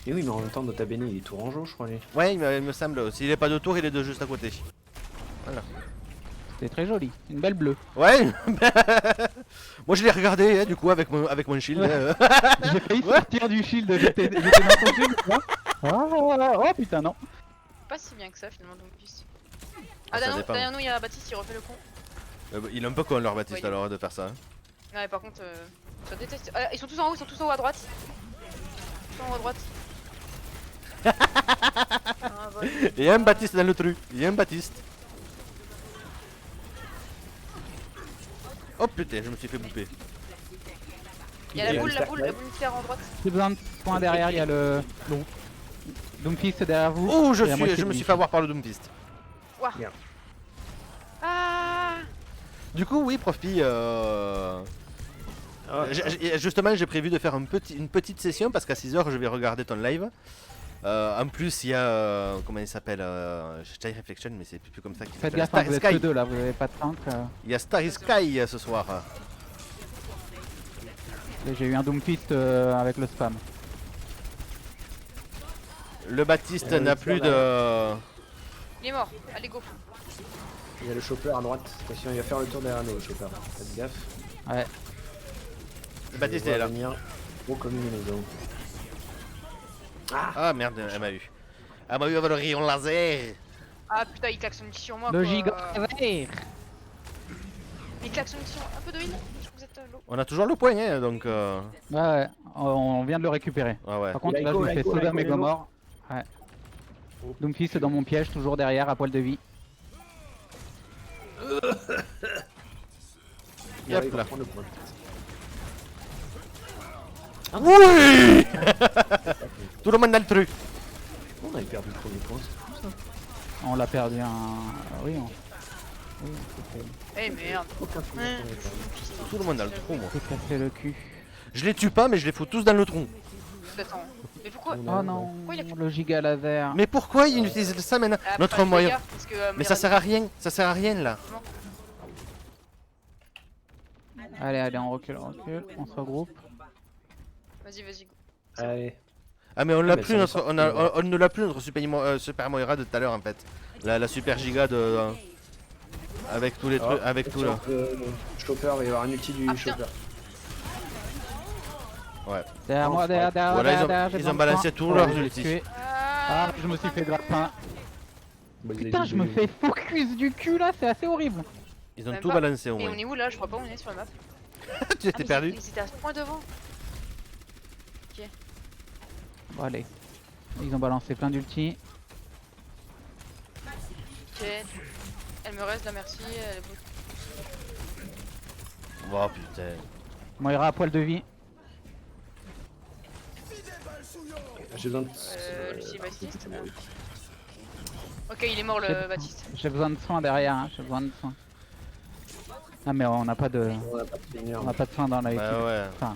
Speaker 3: Et oui, mais en même temps, Nota Bene, il est tourangeau, je crois. Lui.
Speaker 1: Ouais, il me semble. S'il est pas de tour, il est de juste à côté.
Speaker 2: C'est très joli. Une belle bleue.
Speaker 1: Ouais. Moi, je l'ai regardé, hein, du coup, avec mon shield.
Speaker 2: Ouais. J'ai failli sortir du shield. J'étais dans ton shield. Oh putain, non.
Speaker 4: Pas si bien que ça finalement, donc fils. Ah,
Speaker 1: ça dépend.
Speaker 4: derrière nous, il y a Baptiste, il refait le con.
Speaker 1: Il est un peu con leur Baptiste
Speaker 4: Ouais,
Speaker 1: alors de faire ça. Hein.
Speaker 4: Ouais, par contre, je déteste. Ah, ils sont tous en haut, ils sont tous en haut à droite. Ils sont en haut à droite. Ah, voilà.
Speaker 1: Il y a un Baptiste dans le truc. Il y a un Baptiste. Oh putain, je me suis fait bouffer.
Speaker 4: Il y a
Speaker 3: Il y
Speaker 4: la
Speaker 3: a
Speaker 4: boule,
Speaker 3: un
Speaker 4: la boule,
Speaker 3: stack,
Speaker 4: la boule nucléaire en droite.
Speaker 2: J'ai besoin de soins derrière, il y a le Doomfist derrière vous.
Speaker 1: Oh,
Speaker 2: et la moitié
Speaker 1: je
Speaker 2: de
Speaker 1: me
Speaker 2: lui.
Speaker 1: suis fait avoir par le Doomfist.
Speaker 4: Ouah.
Speaker 3: Merde.
Speaker 4: Ah.
Speaker 1: Du coup, oui, Prof Pi,
Speaker 3: Ah,
Speaker 1: justement, j'ai prévu de faire une petite session parce qu'à 6h, je vais regarder ton live. En plus, il y a. Comment il s'appelle Sky Reflection, mais c'est plus comme ça qu'il
Speaker 2: Faites
Speaker 1: s'appelle.
Speaker 2: gaffe, hein, vous êtes
Speaker 1: Sky.
Speaker 2: que deux là, vous avez pas de tank.
Speaker 1: Il y a Starry Sky ce soir.
Speaker 2: Et j'ai eu un Doomfist avec le spam.
Speaker 1: Le Baptiste
Speaker 3: le
Speaker 1: n'a plus
Speaker 3: Sky,
Speaker 1: de.
Speaker 4: Il est mort. Allez, go.
Speaker 3: il y a le chopper à droite. Attention, il va faire le tour derrière nous, le chopper. Faites gaffe.
Speaker 2: Ouais.
Speaker 1: Le Baptiste
Speaker 3: Je le
Speaker 1: est
Speaker 3: vois
Speaker 1: là.
Speaker 3: venir. Gros comme une maison.
Speaker 1: Ah merde, elle m'a eu. Elle m'a eu avec le rayon laser.
Speaker 4: Ah putain, il klaxonne sur moi.
Speaker 2: Le
Speaker 4: quoi.
Speaker 2: giga vert.
Speaker 4: Il klaxonne sur. Un peu de heal. Je trouve que vous êtes low.
Speaker 1: On a toujours le point, hein, donc.
Speaker 2: Ouais, on vient de le récupérer.
Speaker 1: Ah ouais.
Speaker 2: Par contre,
Speaker 3: Il a
Speaker 2: là, je
Speaker 3: écho,
Speaker 2: me
Speaker 3: il a
Speaker 2: fais
Speaker 3: écho,
Speaker 2: Sodom
Speaker 3: il
Speaker 2: et
Speaker 3: a écho.
Speaker 2: Gomorre. Ouais. Doomfist dans mon piège, toujours derrière, à poil de vie.
Speaker 3: Il
Speaker 1: Hop
Speaker 3: arrive
Speaker 1: là.
Speaker 3: à prendre le point.
Speaker 1: Oui. Tout le monde a le truc.
Speaker 3: On avait perdu le premier point, c'est fou ça.
Speaker 2: On l'a perdu un. Oui, oui,
Speaker 4: Eh merde.
Speaker 3: Aucun point.
Speaker 4: Ouais.
Speaker 1: Tout le monde a le trou, moi.
Speaker 2: c'est cassé le cul.
Speaker 1: Je les tue pas, mais je les fous tous dans le tronc.
Speaker 4: Attends. Mais pourquoi
Speaker 2: Oh non,
Speaker 4: Pourquoi il a-
Speaker 2: le giga laser.
Speaker 1: Mais pourquoi ils utilisent ça maintenant
Speaker 4: Ah,
Speaker 1: Notre
Speaker 4: pas de
Speaker 1: moyen.
Speaker 4: dégâts, parce que,
Speaker 1: Mais ça sert à rien, ça sert à rien là.
Speaker 2: Allez, allez, on recule, on se regroupe.
Speaker 4: Vas-y, vas-y, go.
Speaker 3: Allez.
Speaker 1: Ah mais on l'a
Speaker 3: mais
Speaker 1: plus
Speaker 3: ça
Speaker 1: notre,
Speaker 3: me sort.
Speaker 1: on ne l'a plus notre Super Moira de tout à l'heure en fait. La Super Giga de avec tous les trucs, avec tout là.
Speaker 3: Chopper, il va y avoir un ulti du
Speaker 4: Ah, putain.
Speaker 3: chopper.
Speaker 1: Ouais.
Speaker 2: Derrière
Speaker 3: Non,
Speaker 2: moi,
Speaker 3: je
Speaker 2: derrière, derrière,
Speaker 1: Voilà,
Speaker 2: derrière,
Speaker 1: ils ont balancé tous leurs ultis.
Speaker 2: Ah, je me suis fait grappin. Putain, je me fais focus du cul là, c'est assez horrible.
Speaker 1: Ils ont
Speaker 4: Même
Speaker 1: tout
Speaker 4: pas.
Speaker 1: balancé au
Speaker 4: Et
Speaker 1: moins.
Speaker 4: on est où là? Je crois pas où on est sur la map.
Speaker 1: Tu étais perdu.
Speaker 4: Ils étaient à ce point devant.
Speaker 2: Bon, allez. Ils ont balancé plein d'ultis.
Speaker 4: Ok. Elle me reste, la merci. Elle est beau.
Speaker 1: Oh putain.
Speaker 2: Moira à poil de vie.
Speaker 3: J'ai besoin de.
Speaker 4: Lucie Baptiste. Ok, il est mort
Speaker 2: J'ai-
Speaker 4: le Baptiste.
Speaker 2: J'ai besoin de soins derrière, hein, j'ai besoin de soins. Ah mais on n'a pas de,
Speaker 3: On a pas de seigneur.
Speaker 2: on n'a pas de soins dans la équipe.
Speaker 1: Bah ouais.
Speaker 2: Enfin,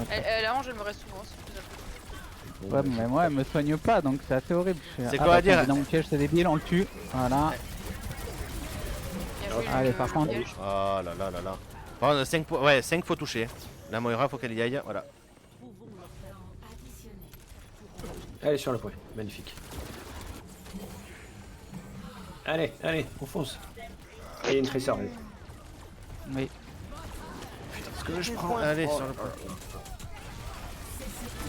Speaker 4: Elle arrange, elle me reste souvent. C'est plus simple.
Speaker 2: ouais, mais moi elle me soigne pas donc c'est assez horrible. Je fais,
Speaker 1: C'est
Speaker 2: ah,
Speaker 1: quoi à
Speaker 2: bah,
Speaker 1: dire
Speaker 2: attends, dans mon piège c'est débile, on le tue. Voilà.
Speaker 4: Bien joué,
Speaker 2: Allez,
Speaker 4: le-
Speaker 2: par
Speaker 4: le
Speaker 2: contre-
Speaker 4: piège.
Speaker 1: Oh là là là là. Par contre, 5 ouais, 5 faut toucher. La Moira faut qu'elle y aille, voilà.
Speaker 3: Allez, sur le point. Magnifique. Allez, allez, on fonce. Et il y a une tresseur. Allez.
Speaker 2: Oui.
Speaker 1: Ce que je prends. Allez, sur le point.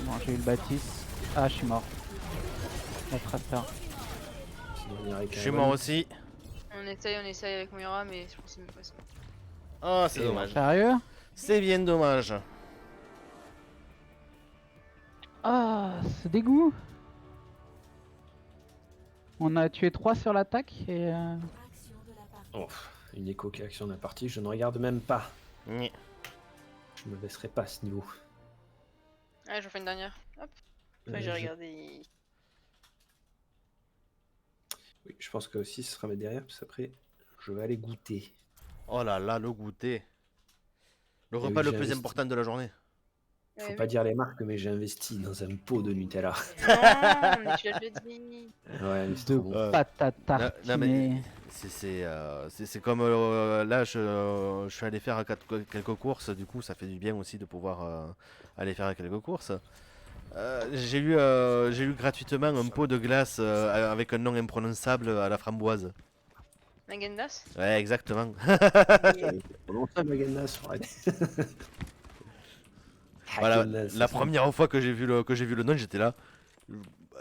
Speaker 2: Bon, j'ai eu le Baptiste. Ah, je suis mort. La traceur.
Speaker 3: Sinon, on irait
Speaker 1: Je suis mort aussi.
Speaker 4: On essaye avec Moira, mais je pense que c'est même pas ça.
Speaker 1: Oh, c'est
Speaker 3: Et
Speaker 1: dommage.
Speaker 2: Sérieux?
Speaker 1: C'est bien dommage.
Speaker 2: Ah, ce dégoût. On a tué 3 sur l'attaque et...
Speaker 3: Oh, une écho qui action de la partie, je ne regarde même pas.
Speaker 1: Ni.
Speaker 3: Je me baisserai pas à ce niveau.
Speaker 4: Allez, j'en fais une dernière. Hop. Après, j'ai regardé.
Speaker 3: Oui, je pense que aussi ce sera mes derrière, parce qu'après, je vais aller goûter.
Speaker 1: Oh là là, le goûter. Le
Speaker 3: Et
Speaker 1: repas
Speaker 3: oui,
Speaker 1: le
Speaker 3: j'ai
Speaker 1: plus
Speaker 3: investi.
Speaker 1: important de la journée.
Speaker 3: Faut
Speaker 4: Ouais,
Speaker 3: pas dire les marques, mais j'ai investi dans un pot de Nutella.
Speaker 4: Non, mais tu l'as déjà dit.
Speaker 3: Ouais, mais c'est
Speaker 2: de
Speaker 3: trop bon.
Speaker 2: patates
Speaker 1: Non, mais
Speaker 2: tartinées.
Speaker 1: c'est comme là, je suis allé faire quelques courses. Du coup, ça fait du bien aussi de pouvoir aller faire quelques courses. J'ai eu gratuitement un pot de glace avec un nom imprononçable à la framboise.
Speaker 4: Nagendas.
Speaker 1: Ouais, exactement.
Speaker 3: Comment ça, Magendas?
Speaker 1: Voilà,
Speaker 3: Hagendas,
Speaker 1: la
Speaker 3: c'est
Speaker 1: première fois que j'ai vu le nom, j'étais là.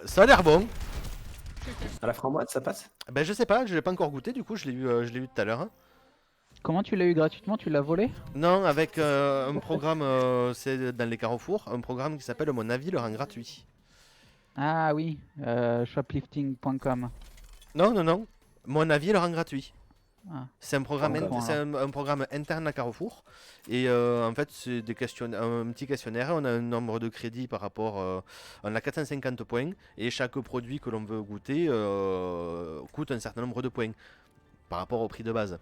Speaker 1: Ça a l'air bon.
Speaker 3: À la framboise, ça passe?
Speaker 1: Ben je sais pas, je l'ai pas encore goûté, du coup je l'ai eu tout à l'heure. Hein.
Speaker 2: Comment tu l'as eu gratuitement? Tu l'as volé?
Speaker 1: Non, avec un programme, c'est dans les carrefours, un programme qui s'appelle Mon avis le rend gratuit.
Speaker 2: Ah oui, shoplifting.com.
Speaker 1: Non, non, non, Mon avis le rend gratuit.
Speaker 2: Ah.
Speaker 1: C'est un programme,
Speaker 2: Carrefour,
Speaker 1: c'est un programme interne à Carrefour. Et en fait, c'est des un petit questionnaire. On a un nombre de crédits par rapport. On a 450 points. Et chaque produit que l'on veut goûter coûte un certain nombre de points par rapport au prix de base.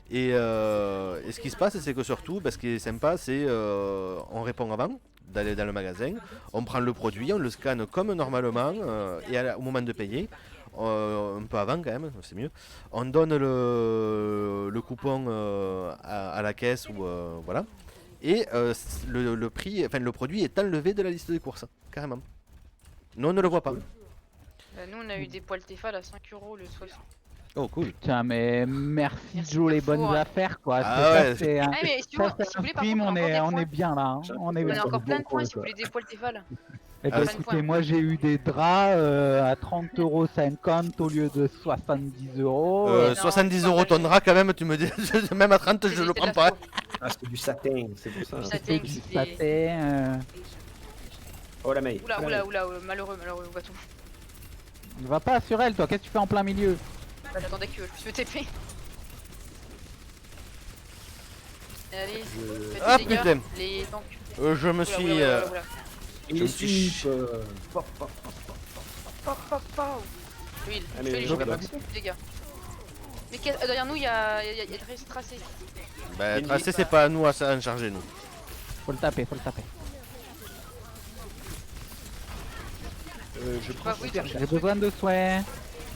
Speaker 1: Et ce qui se passe, c'est que surtout, ce qui est sympa, c'est on répond avant d'aller dans le magasin. On prend le produit, on le scanne comme normalement. Et au moment de payer. Un peu avant quand même, c'est mieux. On donne le coupon à la caisse ou voilà. Et le prix, enfin le produit est enlevé de la liste des courses, carrément. Nous on ne le voit pas.
Speaker 4: Nous on a eu des poils Tefal à 5 € le 60.
Speaker 1: Oh cool.
Speaker 2: Putain, mais merci
Speaker 4: Merci
Speaker 2: Joe, les
Speaker 4: Carrefour.
Speaker 2: bonnes affaires quoi.
Speaker 1: Ah
Speaker 2: Ça,
Speaker 1: ouais,
Speaker 2: c'est un-
Speaker 4: Ah mais si,
Speaker 2: ça,
Speaker 4: si
Speaker 2: c'est
Speaker 4: vous
Speaker 2: un
Speaker 4: voulez par
Speaker 2: prime,
Speaker 4: contre
Speaker 2: on est
Speaker 4: encore des
Speaker 2: bien là. Hein. On est
Speaker 4: points. On
Speaker 2: bien.
Speaker 4: a encore plein de points
Speaker 3: quoi.
Speaker 4: si vous voulez des poils Tefal.
Speaker 2: Eh
Speaker 1: Ah,
Speaker 2: ben
Speaker 1: c'est
Speaker 2: écoutez, moi j'ai eu des draps à 30,50 € au lieu de 70 €.
Speaker 4: Non,
Speaker 1: 70
Speaker 4: c'est
Speaker 1: € ton drap quand même, tu me dis, même à 30 je le prends pas.
Speaker 3: Ah, c'est du satin, c'est pour ça.
Speaker 4: Du
Speaker 2: C'est
Speaker 4: satin,
Speaker 2: du
Speaker 4: c'est-
Speaker 2: satin.
Speaker 3: Oh la May.
Speaker 4: Oula, oula, oula, malheureux, on va tout.
Speaker 2: Va pas sur elle, toi, qu'est-ce que tu fais en plein milieu?
Speaker 4: Bah, j'attendais que je puisse me TP. Allez, faites
Speaker 1: Ah,
Speaker 4: des dégâts,
Speaker 1: putain.
Speaker 4: les tanks.
Speaker 1: Je me
Speaker 4: Oula,
Speaker 1: suis.
Speaker 4: oula, oula, oula.
Speaker 1: je
Speaker 3: Et
Speaker 1: me suis
Speaker 3: soupe, pop, pop, pop.
Speaker 4: Pop, pop, pop. Oui,
Speaker 3: Allez,
Speaker 4: fais les
Speaker 3: je
Speaker 4: dégâts,
Speaker 3: regarde.
Speaker 4: les gars. Mais derrière nous, il y a tracé.
Speaker 1: Bah, tracé, c'est pas à nous à en charger, nous.
Speaker 2: Faut le taper, faut le taper.
Speaker 3: Je
Speaker 4: Bah,
Speaker 3: prends
Speaker 4: oui,
Speaker 3: super
Speaker 4: donc-
Speaker 3: cher.
Speaker 2: J'ai besoin de soins.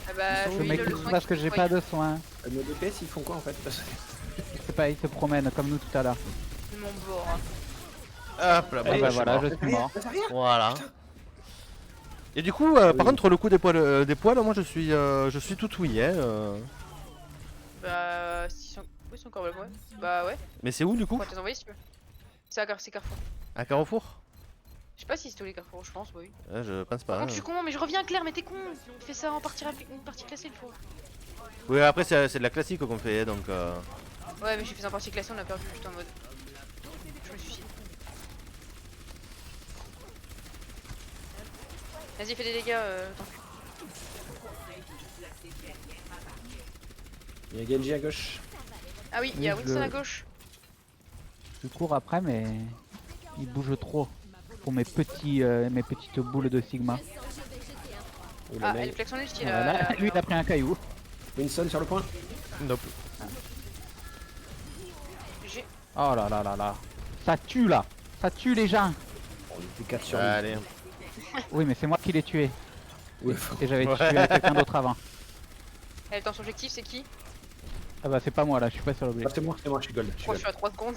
Speaker 4: Ah bah,
Speaker 2: Je
Speaker 4: oui, le
Speaker 2: m'équipe
Speaker 4: soin
Speaker 2: parce
Speaker 4: qu'il
Speaker 2: que j'ai
Speaker 4: faut
Speaker 2: pas
Speaker 4: soigner.
Speaker 2: de soins.
Speaker 3: Nos DPS, ils font quoi en fait? Parce que-
Speaker 2: Je sais pas, ils se promènent comme nous tout à l'heure.
Speaker 4: Mon bord. Hein.
Speaker 1: Hop là,
Speaker 2: Ah
Speaker 1: bah,
Speaker 2: bah
Speaker 1: je suis
Speaker 2: voilà,
Speaker 1: mort.
Speaker 2: je suis mort.
Speaker 1: Voilà. Et du coup, par contre, le coup des poils, moi je suis tout oui, hein.
Speaker 4: Bah, s'ils sont... Oui, ils sont encore là, ouais. Bah ouais,
Speaker 1: Mais c'est où du
Speaker 4: on
Speaker 1: coup?
Speaker 4: va te les envoyer si tu veux. C'est Carrefour.
Speaker 1: À Carrefour?
Speaker 4: Je sais pas si c'est tous les Carrefour, je pense, bah oui.
Speaker 1: Je pense
Speaker 4: Par
Speaker 1: pas.
Speaker 4: contre, je suis con, mais je reviens Claire, mais t'es con. Fais ça en partie une partie classée une fois.
Speaker 1: Oui, après c'est de la classique qu'on fait, hein, donc.
Speaker 4: Ouais, mais j'ai fait en partie classée, on a perdu juste en mode. Je me suicide. Vas-y, fais des dégâts, tant que.
Speaker 3: Il y a Genji à gauche.
Speaker 4: Ah oui, il y a
Speaker 2: Oui,
Speaker 4: Winston
Speaker 2: je-
Speaker 4: à gauche.
Speaker 2: Je cours après, mais il bouge trop pour mes petites boules de Sigma.
Speaker 3: Oh, la
Speaker 4: Ah,
Speaker 3: May.
Speaker 4: elle flexion lui, il
Speaker 2: Voilà,
Speaker 4: a.
Speaker 2: lui il a pris un caillou.
Speaker 3: Winston sur le point.
Speaker 1: Nope.
Speaker 4: J'ai.
Speaker 2: Oh là là là là. Ça tue là. Ça tue les gens.
Speaker 3: On était 4 sur 8.
Speaker 1: Allez.
Speaker 2: Oui, mais c'est moi qui l'ai tué.
Speaker 3: Ouais.
Speaker 2: Et j'avais
Speaker 1: Ouais.
Speaker 2: tué quelqu'un d'autre avant.
Speaker 4: Elle dans son objectif, c'est qui?
Speaker 2: Ah bah c'est pas moi là, je suis pas sur
Speaker 3: Ah,
Speaker 2: l'objectif.
Speaker 3: c'est moi, je suis gold.
Speaker 4: Je crois que je suis à 3 secondes.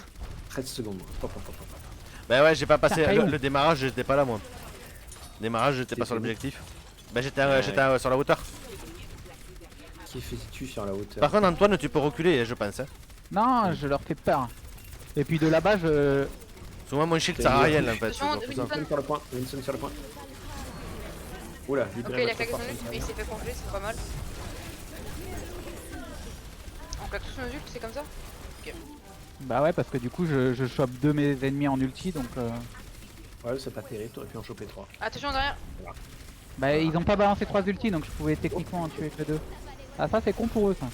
Speaker 3: 13 secondes. Pop, pop, pop, pop.
Speaker 1: Bah ouais, j'ai pas passé
Speaker 2: Putain, caillou.
Speaker 1: le démarrage, j'étais pas là moi. Démarrage, j'étais pas
Speaker 3: T'étais
Speaker 1: sur
Speaker 3: où?
Speaker 1: l'objectif. Bah j'étais
Speaker 3: Ouais.
Speaker 1: sur la hauteur.
Speaker 3: Qui fait-tu sur la hauteur?
Speaker 1: Par contre, Antoine, tu peux reculer, je pense. Hein.
Speaker 2: Non, je leur fais peur. Et puis de là-bas, je...
Speaker 1: Souvent, mon shield
Speaker 3: C'est
Speaker 1: sert à
Speaker 3: bien.
Speaker 1: rien en fait.
Speaker 4: Attention,
Speaker 1: c'est pour ça.
Speaker 3: Winston sur le point. Winston sur le point. Oula,
Speaker 4: Ok,
Speaker 3: libérez
Speaker 4: il a
Speaker 3: votre
Speaker 4: claqué son
Speaker 3: force.
Speaker 4: ult, mais il s'est fait congeler, c'est pas mal. On claque tous nos ults, c'est comme ça?
Speaker 2: Bah ouais, parce que du coup, je chope deux mes ennemis en ulti, donc...
Speaker 3: Ouais, c'est pas terrible, t'aurais pu en choper 3.
Speaker 4: Attention derrière.
Speaker 2: Bah ils ont pas balancé 3 ultis, donc je pouvais techniquement en tuer que 2. Ah ça c'est con pour eux ça.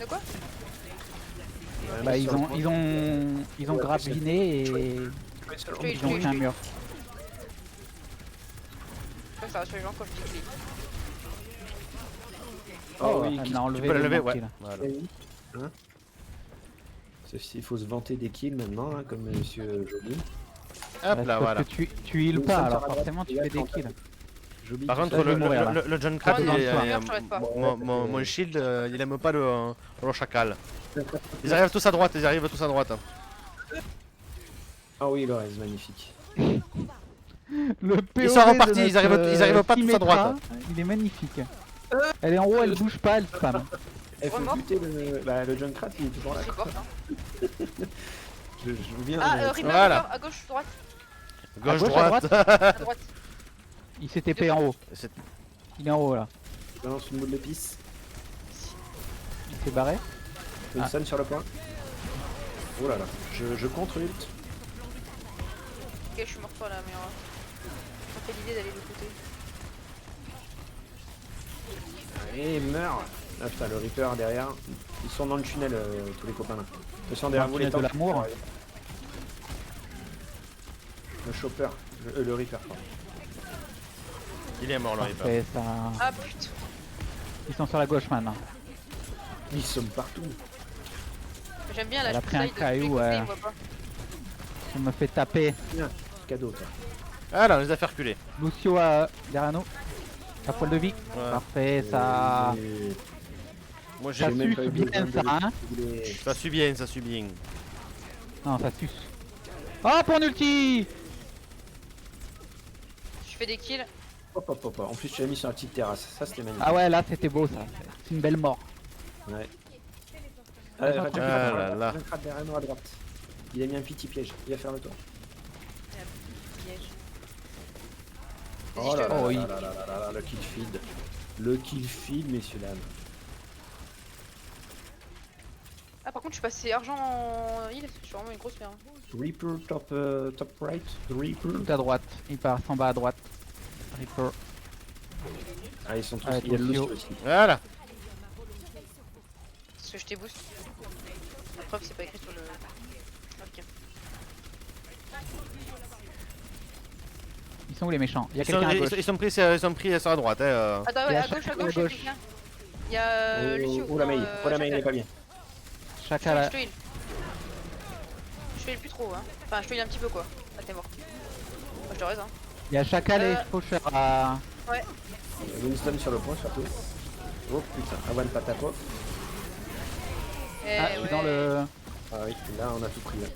Speaker 4: De quoi?
Speaker 2: Bah ils ont graviné et ils ont pris un mur.
Speaker 4: Je crois que ça rassure les gens quand je dis clé.
Speaker 3: Oh oui,
Speaker 2: elle m'a enlevé
Speaker 1: Tu peux la
Speaker 2: le
Speaker 1: lever,
Speaker 2: manqué,
Speaker 1: ouais.
Speaker 2: là.
Speaker 1: Voilà.
Speaker 3: Hein? Il faut se vanter des kills maintenant, hein, comme monsieur Joby.
Speaker 2: Bah,
Speaker 1: Hop
Speaker 2: c'est
Speaker 1: là,
Speaker 2: parce
Speaker 1: voilà.
Speaker 2: que tu heals
Speaker 3: Nous
Speaker 2: pas,
Speaker 3: sommes
Speaker 2: alors
Speaker 3: sur la
Speaker 2: forcément
Speaker 3: droite,
Speaker 2: tu fais des
Speaker 3: regarde,
Speaker 2: kills.
Speaker 3: Joby,
Speaker 1: Par
Speaker 3: tu
Speaker 1: contre,
Speaker 2: Ça, je vais mourir, là.
Speaker 1: le John Crab,
Speaker 4: Ah, non,
Speaker 1: il-
Speaker 4: je
Speaker 1: il-
Speaker 4: t'arrête pas.
Speaker 1: mon shield, il aime pas le chacal. Ils arrivent tous à droite, ils arrivent tous à droite.
Speaker 3: Ah oui, Lorez, magnifique.
Speaker 2: Le
Speaker 1: Ils sont
Speaker 2: POV de
Speaker 1: repartis, ils arrivent-
Speaker 2: notre,
Speaker 1: ils arrivent pas tous à
Speaker 2: Symmetra,
Speaker 1: droite.
Speaker 2: Il est magnifique. Elle est en haut, elle bouge pas, elle spam.
Speaker 3: Il faut
Speaker 4: Vraiment
Speaker 3: buter le Junkrat, il est toujours là.
Speaker 4: C'est
Speaker 3: quoi.
Speaker 4: fort, hein.
Speaker 3: Je vous viens.
Speaker 4: Ah, Rima,
Speaker 1: Voilà.
Speaker 4: à gauche, droite.
Speaker 1: Gauche,
Speaker 2: À gauche, à
Speaker 1: droite.
Speaker 4: À droite.
Speaker 2: Il s'est TP en haut.
Speaker 1: C'est-
Speaker 2: Il est en haut là.
Speaker 3: Je balance une boule d'épices.
Speaker 2: Il s'est barré.
Speaker 3: Une
Speaker 2: Ah.
Speaker 3: stun sur le point. Oh là là, je contre ult.
Speaker 4: Ok, je suis mort par là, mais ça fait l'idée d'aller de l'autre côté.
Speaker 3: Allez, meurs. Ah putain, le Reaper derrière. Ils sont dans le tunnel, tous les copains là. Ils sont derrière
Speaker 2: Dans
Speaker 3: vous
Speaker 2: le
Speaker 3: les
Speaker 2: tunnel de
Speaker 3: tanks.
Speaker 2: l'amour.
Speaker 3: Le Chopper, le Reaper, pardon.
Speaker 1: Il est mort le Reaper.
Speaker 2: Parfait, ça.
Speaker 4: Ah putain.
Speaker 2: Ils sont sur la gauche maintenant.
Speaker 3: Ils sont partout.
Speaker 4: J'aime bien là,
Speaker 2: Elle
Speaker 4: je
Speaker 2: a pris un
Speaker 4: pousse de tous les
Speaker 2: caillou,
Speaker 4: côtés,
Speaker 2: ouais.
Speaker 4: il voit pas.
Speaker 2: On me fait taper.
Speaker 3: Tiens, cadeau toi.
Speaker 1: Ah là, on les a fait reculer.
Speaker 2: Lucio derrière nous. À poil de vie.
Speaker 1: Ouais.
Speaker 2: Parfait, ça.
Speaker 1: Moi
Speaker 2: Ça
Speaker 1: j'ai.
Speaker 3: même
Speaker 2: suce
Speaker 3: pas eu
Speaker 2: bien
Speaker 3: besoin de
Speaker 2: ça, hein.
Speaker 1: Ça suit bien, ça suit bien.
Speaker 2: Non, ça suce. Oh, pour un ulti.
Speaker 4: Je fais des kills.
Speaker 3: Hop hop hop. En plus tu l'as mis sur la petite terrasse. Ça c'était magnifique.
Speaker 2: Ah ouais, là c'était beau ça. C'est une belle mort.
Speaker 3: Ouais.
Speaker 2: Attends,
Speaker 3: Radiant,
Speaker 1: ah là là.
Speaker 3: derrière nous à droite. Il a mis un petit piège. Il va faire le tour.
Speaker 4: Piège.
Speaker 3: Oh là là,
Speaker 2: Oh,
Speaker 3: là,
Speaker 2: oui.
Speaker 3: là, là, là, là, là, le kill feed. Le kill feed, messieurs dames.
Speaker 4: Ah par contre je suis passé argent en heal, je suis vraiment une grosse merde.
Speaker 3: Reaper top, top right. Reaper.
Speaker 2: Tout à droite. Il part en bas à droite. Reaper.
Speaker 3: Ah, ils sont tous.
Speaker 2: Ouais,
Speaker 3: Il y a le
Speaker 2: Lucio.
Speaker 3: Lucio aussi.
Speaker 1: Voilà.
Speaker 4: Parce que je t'ai boost. La preuve c'est pas écrit sur le. Ok.
Speaker 2: Ils sont où les méchants? Il y a
Speaker 1: Ils sont,
Speaker 2: quelqu'un à
Speaker 1: ils
Speaker 2: gauche.
Speaker 1: sont- ils sont pris sur la droite.
Speaker 4: Attends,
Speaker 2: Il y
Speaker 4: ouais,
Speaker 2: a
Speaker 4: à gauche,
Speaker 2: Chaka
Speaker 4: il y a quelqu'un. Il y a Lucio.
Speaker 3: Oh la
Speaker 4: non,
Speaker 3: mail. Oh la mail, il est
Speaker 4: Chaka.
Speaker 3: pas bien.
Speaker 2: Chacun là.
Speaker 4: Je te heal. Je te heal plus trop, hein. Enfin, je te heal un petit peu quoi. Ah, t'es mort. Moi, je te raise, hein.
Speaker 2: Il y a chacun les faucheurs à.
Speaker 4: Ouais.
Speaker 3: Il y a Winston sur le point surtout. Oh putain, Awan Patapop.
Speaker 4: Eh,
Speaker 2: Ah, je suis dans
Speaker 4: ouais.
Speaker 2: le.
Speaker 3: Ah oui, là on a tout pris. Là.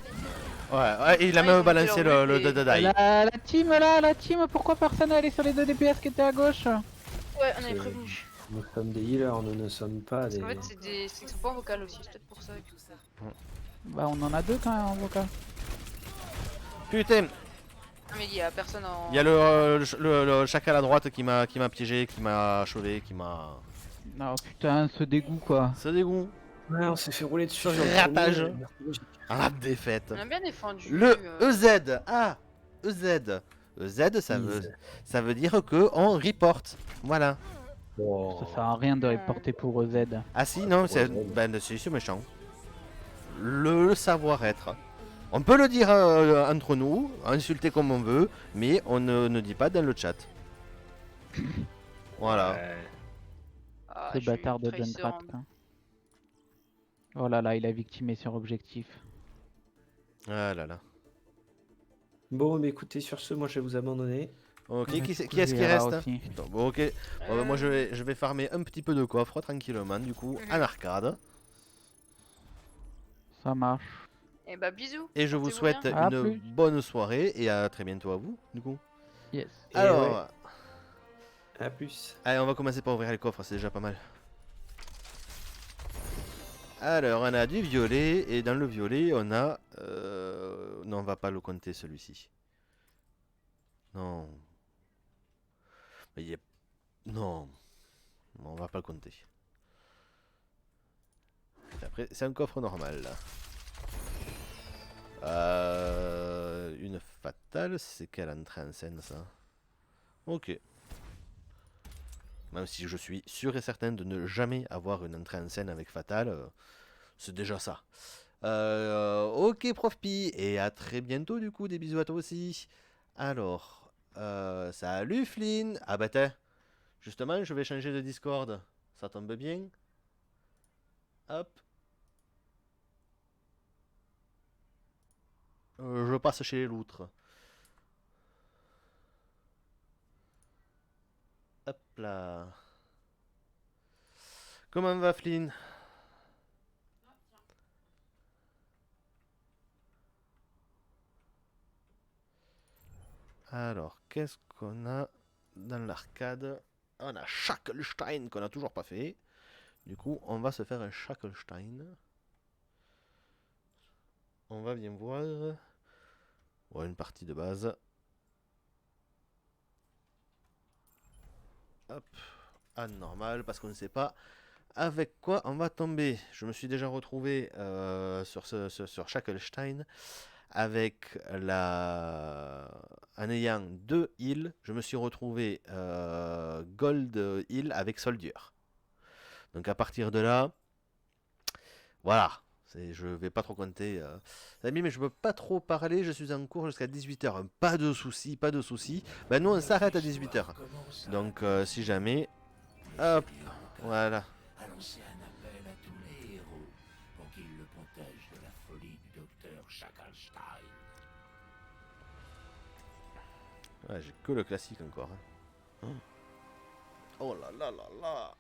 Speaker 1: Ouais, et il a
Speaker 4: Ah, ils
Speaker 1: même
Speaker 4: ont
Speaker 1: balancé
Speaker 4: fait leur
Speaker 1: le
Speaker 4: ult et-
Speaker 1: Dadadai.
Speaker 2: La team là, la team, pourquoi personne n'est allé sur les deux DPS qui étaient à gauche?
Speaker 4: Ouais, on avait prévenu.
Speaker 3: Nous sommes des healers, nous ne sommes pas
Speaker 4: Parce
Speaker 3: des.
Speaker 4: qu'en fait, c'est des. C'est qu'ils sont pas en vocal aussi, c'est peut-être pour ça.
Speaker 2: Bah, on en a deux quand même en vocal.
Speaker 1: Putain,
Speaker 4: Ah, mais il y a personne en.
Speaker 1: il y a le chacal à droite qui m'a piégé, qui m'a chauvé, qui m'a.
Speaker 2: Non, putain, ce dégoût quoi.
Speaker 1: C'est dégoût.
Speaker 3: Ouais, on s'est fait rouler dessus.
Speaker 1: Sur
Speaker 3: sur le
Speaker 1: ratage.
Speaker 3: premier.
Speaker 1: Ah, défaite.
Speaker 4: On a bien défendu.
Speaker 1: Le EZ. Ah, EZ. EZ, ça veut dire que on reporte. Voilà.
Speaker 3: Oh.
Speaker 2: Ça sert à rien de reporter pour EZ.
Speaker 1: Ah si, non, c'est
Speaker 3: Ouais.
Speaker 1: ben, c'est méchant. Le savoir-être. On peut le dire entre nous, insulter comme on veut, mais on ne dit pas dans le chat. Voilà.
Speaker 3: Ouais.
Speaker 4: Ah,
Speaker 2: Ce
Speaker 4: je suis
Speaker 2: bâtard de
Speaker 4: trahisseur,
Speaker 2: Junkrat
Speaker 4: hein.
Speaker 2: quoi. Oh là là, il a victimé sur objectif.
Speaker 1: Ah là là.
Speaker 3: Bon, mais écoutez, sur ce, moi je vais vous abandonner.
Speaker 1: Ok,
Speaker 2: Ouais,
Speaker 1: qui
Speaker 2: du coup,
Speaker 1: est-ce
Speaker 2: je
Speaker 1: qui
Speaker 2: vais là
Speaker 1: reste
Speaker 2: aussi.
Speaker 1: Putain, bon, ok. Bon, bah, moi je vais farmer un petit peu de coffre tranquillement, du coup, en arcade.
Speaker 2: Ça marche.
Speaker 4: Et bah, bisous.
Speaker 1: Et je vous
Speaker 4: Portez-vous
Speaker 1: souhaite
Speaker 4: bien.
Speaker 2: À
Speaker 1: une
Speaker 2: plus.
Speaker 1: bonne soirée et à très bientôt à vous, du coup.
Speaker 2: Yes.
Speaker 3: Et
Speaker 1: Alors,
Speaker 3: À plus.
Speaker 1: allez, on va commencer par ouvrir les coffres, c'est déjà pas mal. Alors, on a du violet, et dans le violet, on a... Non, on va pas le compter, celui-ci. Non. Mais il y a... Non. Non, on va pas le compter. Et après, c'est un coffre normal, là. Une fatale, c'est quelle entrée en scène, ça? Ok. Même si je suis sûr et certain de ne jamais avoir une entrée en scène avec Fatal, c'est déjà ça. Ok, Prof Pi, et à très bientôt du coup, des bisous à toi aussi. Alors, salut Flynn. Ah bah tiens, justement, je vais changer de Discord, ça tombe bien. Hop. Je passe chez les loutres. Hop là. Comment va Flynn? Alors, qu'est-ce qu'on a dans l'arcade? On a Shacklestein qu'on a toujours pas fait. Du coup, on va se faire un Shacklestein. On va bien voir. Ouais, une partie de base. Hop, à normal, parce qu'on ne sait pas avec quoi on va tomber. Je me suis déjà retrouvé sur Shacklestein avec en ayant 2 heals, je me suis retrouvé Gold Heal avec Soldier. Donc à partir de là, voilà. Je vais pas trop compter. Les amis, mais je peux pas trop parler. Je suis en cours jusqu'à 18h. Pas de soucis, pas de soucis. Ben nous, on s'arrête à 18h. Donc si jamais. Hop, voilà.
Speaker 5: A lancé un appel à tous les héros pour qu'ils le protègent de la folie du docteur Shacklestein.
Speaker 1: Ouais, j'ai que le classique encore. Hein. Oh là là là là.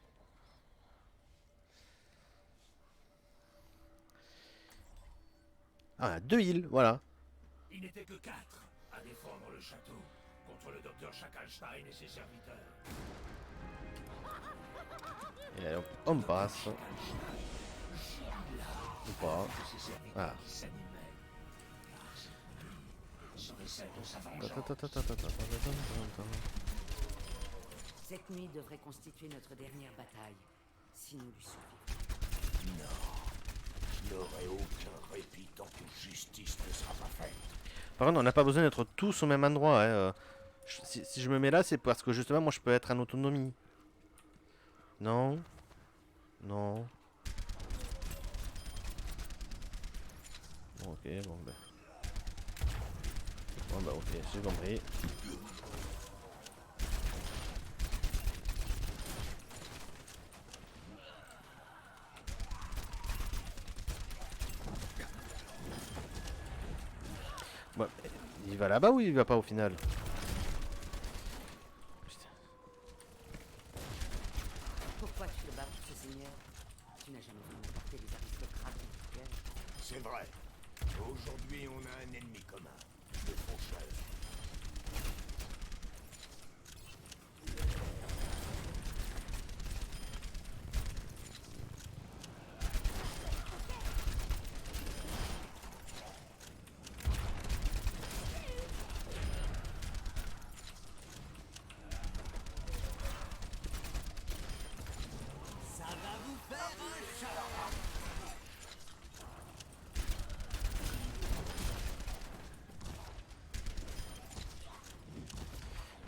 Speaker 1: Ah, 2 heals, voilà.
Speaker 5: Il n'était que 4 à défendre le château contre le docteur Shacklestein et ses serviteurs.
Speaker 1: Et allez, on passe. Ou pas. Ah.
Speaker 6: Cette nuit devrait constituer notre dernière bataille, si nous lui survivons.
Speaker 5: Je n'aurai aucun répit tant que justice ne sera pas faite.
Speaker 1: Par contre, on n'a pas besoin d'être tous au même endroit. Hein. Si je me mets là, c'est parce que justement, moi, je peux être en autonomie. Non. Non. Ok, bon ben. Bon bah ok, j'ai compris. Bon, il va là-bas ou il va pas au final? Putain.
Speaker 6: Pourquoi tu te bats pour ce seigneur? Tu n'as jamais vraiment porté des aristocrates en guerre.
Speaker 5: C'est vrai. Aujourd'hui, on a un ennemi commun. Le faucheur.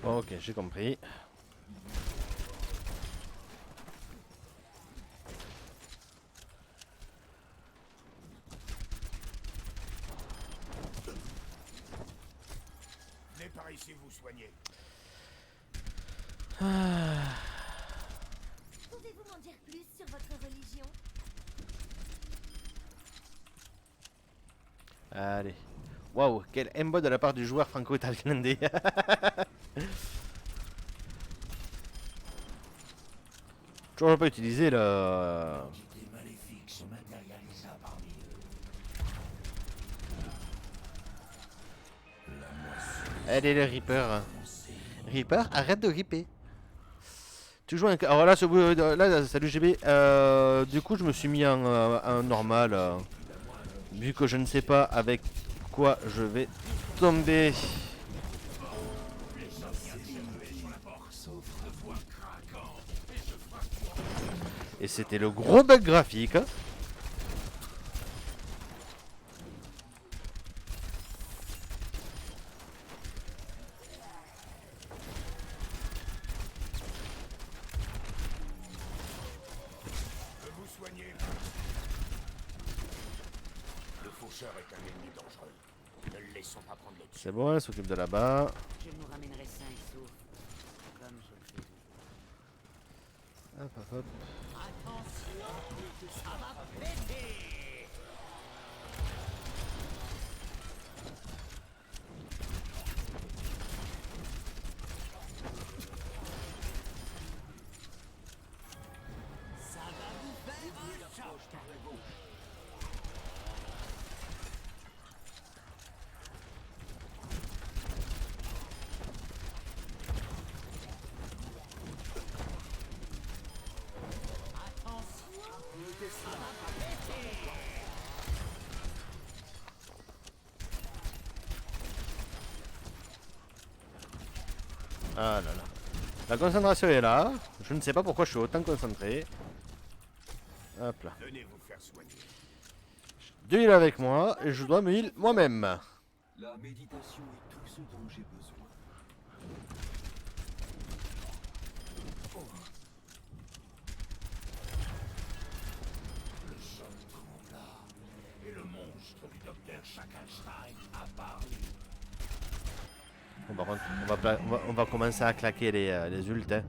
Speaker 1: Bon, ok, j'ai compris.
Speaker 5: Venez par ici vous soigner.
Speaker 7: Pouvez-vous m'en dire plus sur votre religion?
Speaker 1: Allez. Waouh, quel aimbot de la part du joueur franco-italien. Toujours pas utilisé le...
Speaker 5: L'entité maléfique se matérialisa parmi eux.
Speaker 1: Elle est le Reaper. Reaper, arrête de ripper. Tu joues un... Alors là, là salut GB. Du coup, je me suis mis en normal. Vu que je ne sais pas avec quoi je vais tomber. Et c'était le gros bug graphique. Hein.
Speaker 5: Vous soigner. Le faucheur est un ennemi dangereux. Ne le laissons pas prendre le dessus.
Speaker 1: C'est bon, elle s'occupe de là-bas.
Speaker 6: Je nous ramènerai sains et saufs, comme je le fais toujours.
Speaker 1: Hop, hop, hop. Ah là là. La concentration est là. Je ne sais pas pourquoi je suis autant concentré. Hop là.
Speaker 5: Venez vous faire soigner.
Speaker 1: 2 heals avec moi et je dois me heal moi-même.
Speaker 8: La méditation est tout ce dont j'ai besoin.
Speaker 5: Le sol trembla et le monstre du docteur Schackenstein apparut.
Speaker 1: Bon, par contre, on va commencer à claquer les ults. Hein.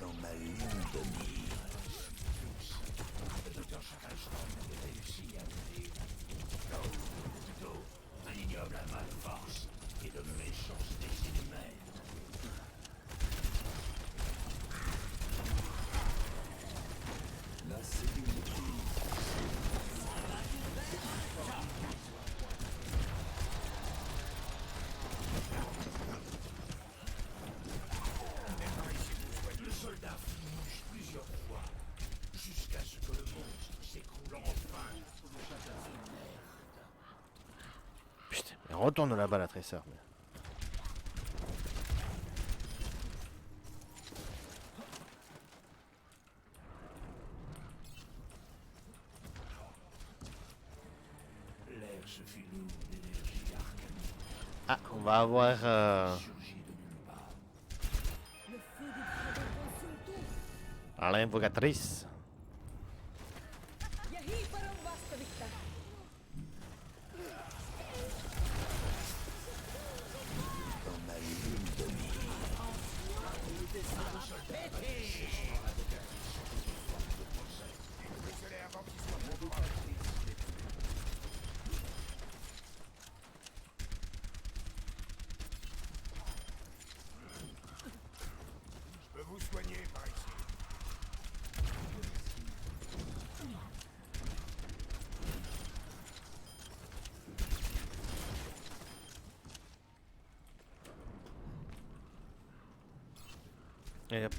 Speaker 5: Dans ma ligne de mire. Le docteur Schackenstein avait réussi à mener là où plutôt un ignoble amas de force et de méchanceté inhumaine.
Speaker 8: La sécurité.
Speaker 5: Le soldat fouche plusieurs fois jusqu'à ce que le monstre s'écroule enfin.
Speaker 1: Putain, mais retourne là-bas la tresseur. Mais...
Speaker 5: L'air se fit lourd d'énergie arcanique
Speaker 1: Ah, on va avoir...
Speaker 5: surgit de nulle part.
Speaker 7: Le feu du dragon consume tout.
Speaker 1: l'invocatrice.
Speaker 5: Je peux vous soigner par ici.
Speaker 1: Et hop.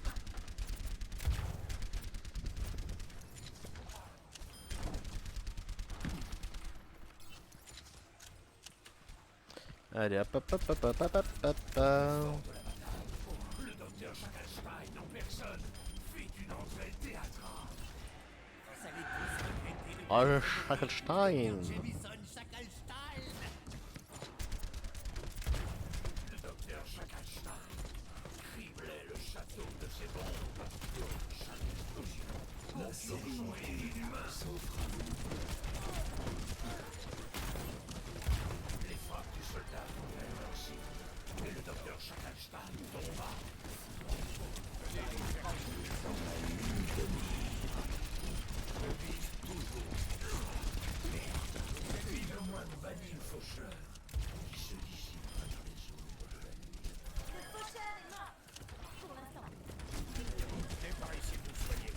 Speaker 1: Allez, hop, hop, hop, hop, hop, hop, hop, hop.
Speaker 5: Le docteur Schackenstein en personne fit une entrée théâtrale.
Speaker 1: Oh, le Schackenstein.
Speaker 5: Le docteur Schackenstein criblait le château de ses bombes. Chaque explosion,
Speaker 8: La sérénité.
Speaker 5: les frappes du soldat tombèrent aussi. Et le docteur Schackenstein tomba. Et puis le moine bannit le faucheur, qui se dissipe dans les ombres de la nuit.
Speaker 7: Le faucheur est mort. Pour l'instant.
Speaker 5: Venez par ici vous soigner.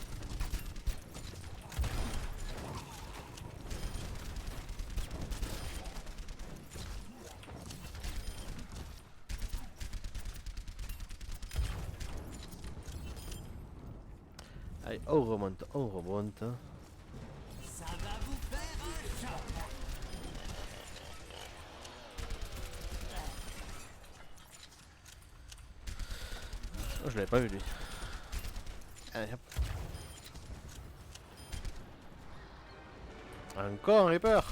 Speaker 1: Allez, on remonte, on remonte. Oh, je l'avais pas vu lui. Allez, hop. Encore un Reaper.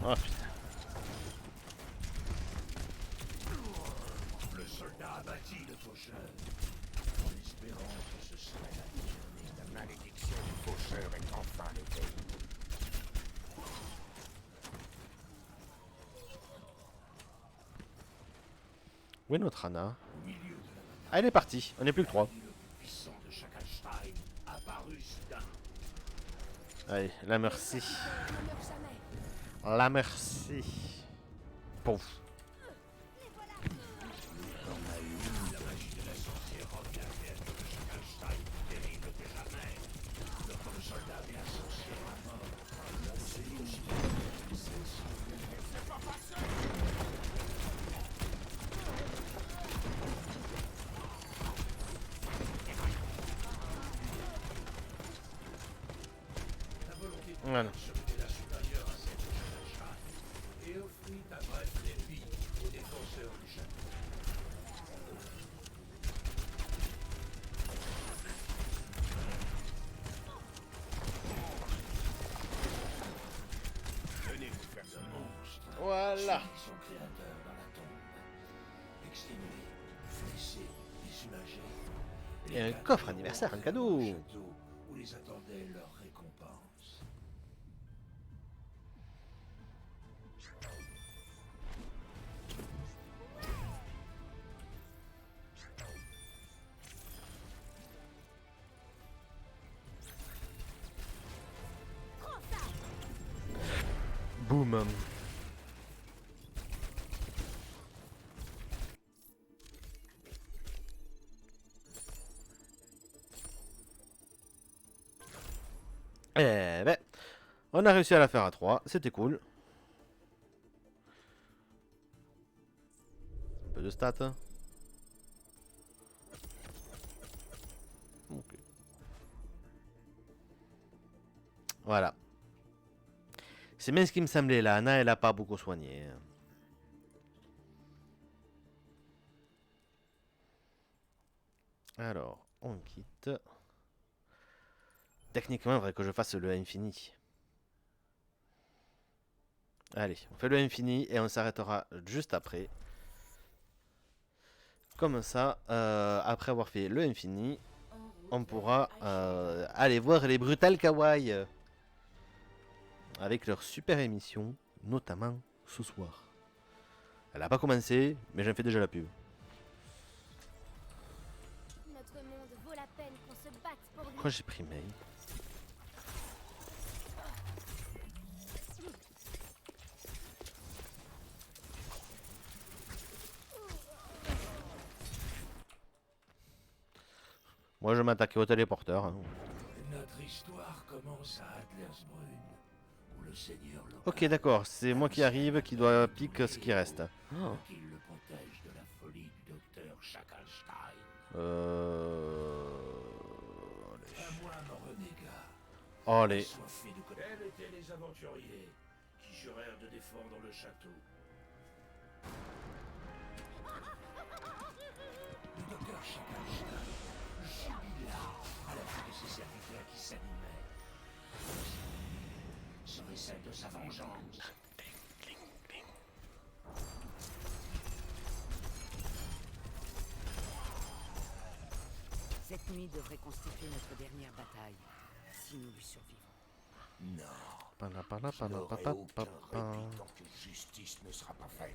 Speaker 1: Oh putain.
Speaker 5: Le soldat abattit le faucheur, en espérant que ce serait la dernière. La malédiction du faucheur est enfin levée.
Speaker 1: Où est notre Anna?
Speaker 5: Au milieu de la
Speaker 1: Ah, elle est partie, on n'est plus que 3.
Speaker 5: bataille, le puissant de Schackenstein apparut soudain.
Speaker 1: Allez, la merci.
Speaker 7: Ne meurt jamais.
Speaker 1: La merci. Pauvre.
Speaker 5: La magie de la sorcière revient à l'être de Schackenstein, terrible que jamais. Notre soldat et la sorcière à mort.
Speaker 1: Voilà.
Speaker 5: serait la supérieure à celle de Shadowshrine et offrit un bref répit aux défenseurs du château. Venez vous faire ce monstre.
Speaker 1: Voilà.
Speaker 5: Son créateur dans la tombe. Exténué, blessé, désoulagé.
Speaker 1: Et un coffre anniversaire, un cadeau.
Speaker 5: Le château où les attendait leur récompense.
Speaker 1: Boum. Eh ben, on a réussi à la faire à 3, c'était cool. Un peu de stats. Hein. Ok. Voilà. C'est bien ce qui me semblait là, Anna elle a pas beaucoup soigné. Alors, on quitte. Techniquement, il faudrait que je fasse le infini. Allez, on fait le infini et on s'arrêtera juste après. Comme ça, après avoir fait le infini, on pourra aller voir les Brutal Kawaii. Avec leur super émission, notamment ce soir. Elle n'a pas commencé, mais j'en fais déjà la pub.
Speaker 9: Notre monde vaut la peine qu'on se batte pour lui.
Speaker 1: Pourquoi j'ai pris Mei? Moi je m'attaquais au téléporteur. Hein.
Speaker 5: Notre histoire commence à Adlersbrunn, où le seigneur local
Speaker 1: Ok d'accord, c'est moi qui arrive qui dois piquer ce qui reste. Oh.
Speaker 5: qu'il le protège de la folie du docteur Schackelstein. Un moine renégat,
Speaker 1: Allez.
Speaker 5: assoiffé de colère. Tels étaient les aventuriers qui jurèrent de défendre le château. Le docteur Schackelstein jubila à la vue de ses serviteurs qui s'animaient. Serait celle de sa vengeance.
Speaker 6: Cette nuit devrait constituer notre dernière bataille, si nous lui survivons.
Speaker 5: Non,
Speaker 1: Pana, pana,
Speaker 5: je
Speaker 1: pana,
Speaker 5: n'aurai
Speaker 1: papa,
Speaker 5: aucun
Speaker 1: papa.
Speaker 5: répit tant que justice ne sera pas faite.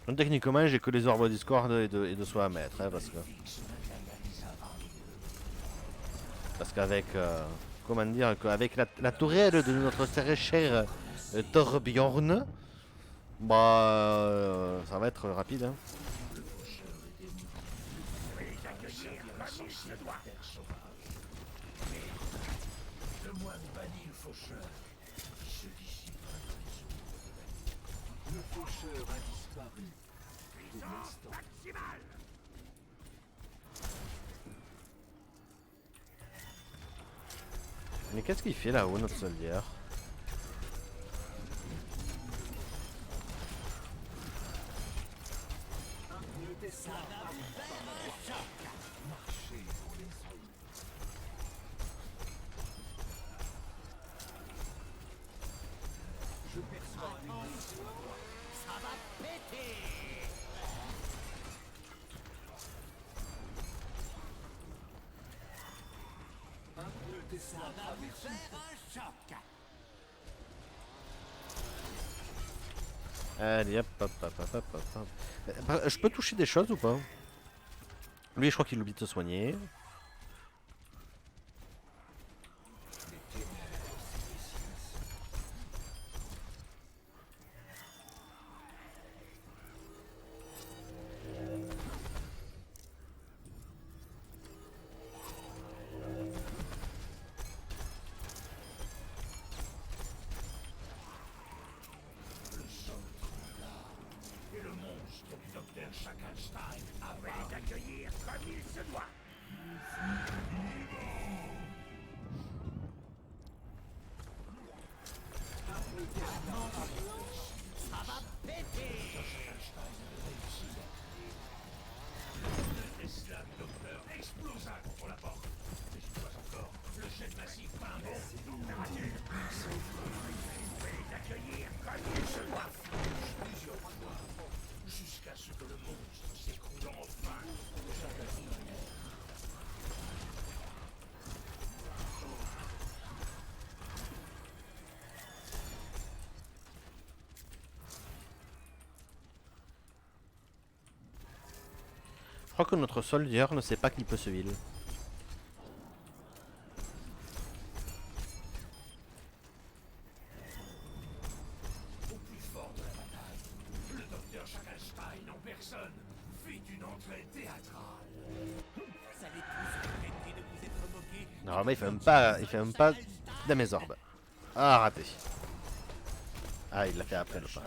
Speaker 1: Donc, techniquement, j'ai que les orbes Discord et de soi à mettre, hein, parce qu'avec, comment dire, qu'avec la tourelle de notre très cher Torbjorn, bah, ça va être rapide. Hein.
Speaker 5: Le moine bannit le faucheur, qui se dissipe à
Speaker 8: Le faucheur a disparu. Pour l'instant.
Speaker 1: Mais qu'est-ce qu'il fait là-haut, notre soldier? Allez, hop, hop, hop, hop, hop, hop. Je peux toucher des choses ou pas? Lui, je crois qu'il oublie de se soigner. Je crois que notre soldier ne sait pas qu'il peut se heal.
Speaker 5: Au plus fort de la bataille, le docteur Shacklestein en personne fit une entrée théâtrale. Vous allez tous regretter de vous être moqués.
Speaker 1: Normalement il fait même pas de mes orbes. Ah raté. Ah il l'a fait après le pas.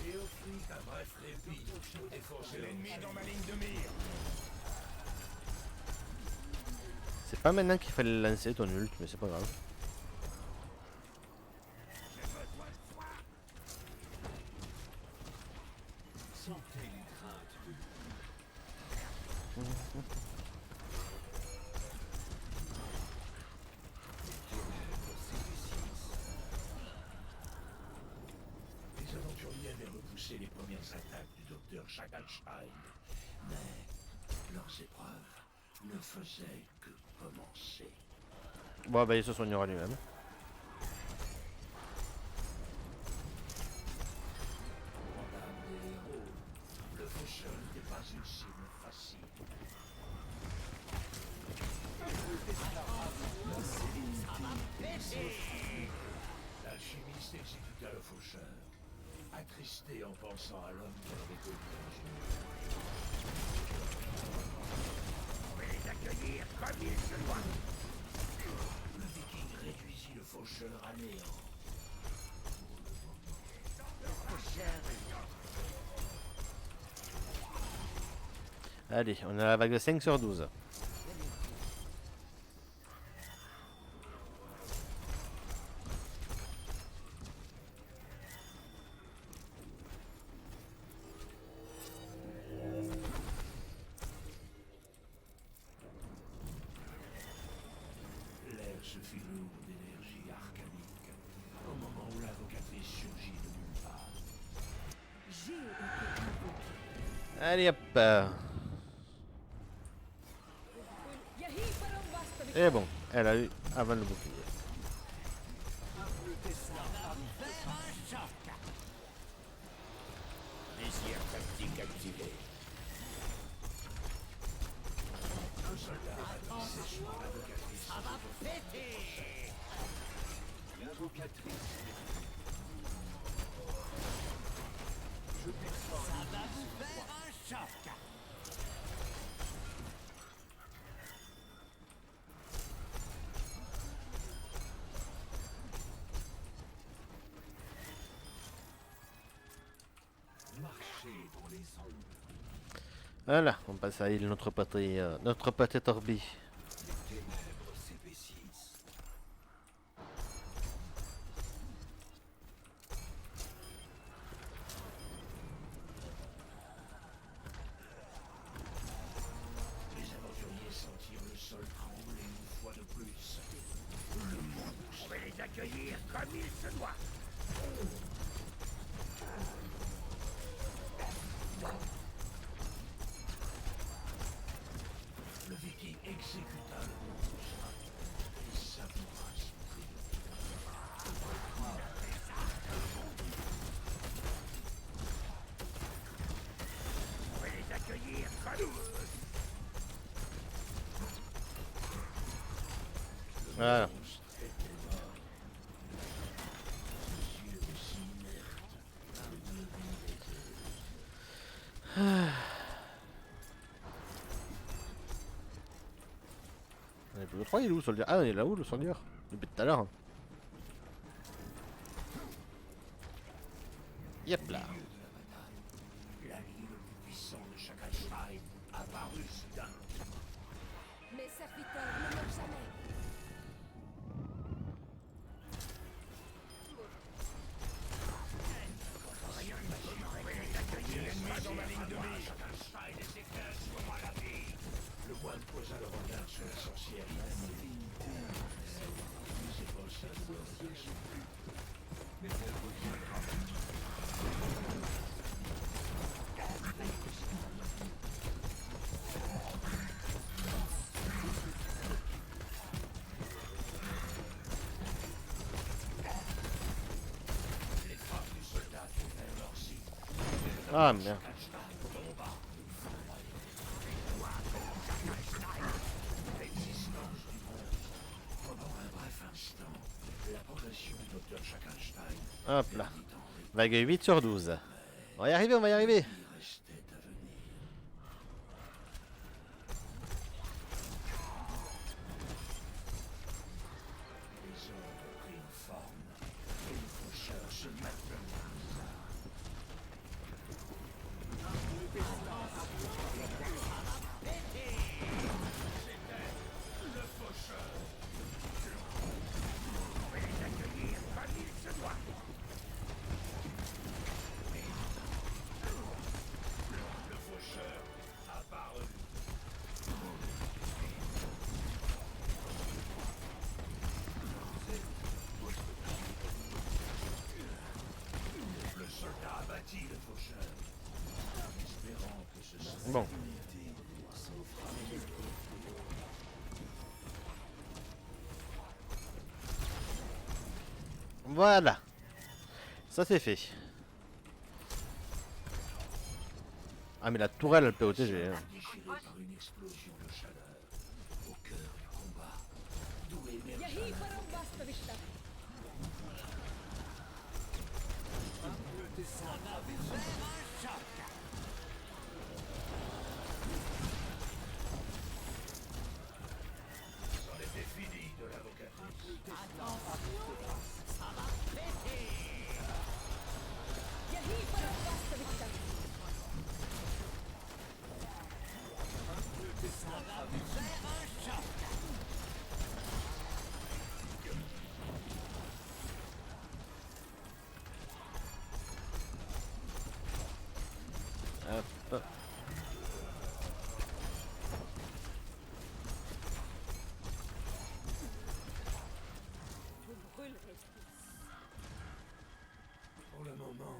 Speaker 5: Et offrit un bref répit aux défenseurs. L'ennemi dans ma ligne de mire.
Speaker 1: C'est pas maintenant qu'il fallait le lancer ton ult, mais c'est pas grave.
Speaker 5: Les aventuriers avaient repoussé les premières attaques du docteur Shacklestein, mais leurs épreuves ne faisaient que commencer.
Speaker 1: Bon bah il se soignera lui-même.
Speaker 5: Le faucheur n'était pas une cible facile. L'alchimiste exécuta le faucheur, attristé en pensant à l'homme qu'elle avait connu dans une on va les accueillir comme il se doit. Le viking réduisit le faucheur à néant.
Speaker 1: Allez, on a la vague de 5 sur 12.
Speaker 5: L'air se fit lourd d'énergie arcanique au moment où l'invocatrice surgit de nulle part.
Speaker 7: J'ai été invoqué.
Speaker 1: Allez hop.
Speaker 7: Yahi param vastavik.
Speaker 1: Et bon, elle a eu avant le bouclier.
Speaker 5: Désir tactique activé. Un soldat ratissé sur l'invocatrice. Ça va péter.
Speaker 8: L'invocatrice. Marchez dans les ombres.
Speaker 1: Voilà, on passe à île notre pote Torbi.
Speaker 8: Les ténèbres s'épaississent.
Speaker 5: Les aventuriers sentirent le sol trembler une fois de plus. Le monde, on va les accueillir comme il se doit. Le viking exécuta le monstre et savoura son triomphe. On va les accueillir comme
Speaker 1: Voilà. Le 3 il est où le soldier? Ah il est là où le soldier? Depuis tout à l'heure. Yep là.
Speaker 5: L'allié le plus puissant de Shakalstein apparu soudain.
Speaker 7: Mes serviteurs ne meurent jamais.
Speaker 5: Shakalstein et ses 15 seront à la vie. Le moine posa le regard sur la sorcière inanimée. C'est pour ça que les frappes du soldat trouvèrent leur cible.
Speaker 1: Ah merde.
Speaker 5: Pendant un bref instant, la progression du docteur Shakalstein
Speaker 1: Hop là. Vague 8 sur 12. On va y arriver, on va y arriver.
Speaker 5: restait à venir. Les ordres prirent forme et les faucheurs se maintenirent. Le soldat abattit le faucheur, espérant que ce soit
Speaker 1: Bon. Voilà. Ça c'est fait. Ah mais la tourelle elle peut OTG. Hein.
Speaker 5: déchiré par une explosion de chaleur. Au cœur du combat, d'où émergea
Speaker 7: Yahi param vastavishta.
Speaker 5: c'en était fini de l'avocatrice.
Speaker 7: Yahi param vastavishta.
Speaker 1: Hop.
Speaker 7: Vous brûlerez tous.
Speaker 5: Pour le moment,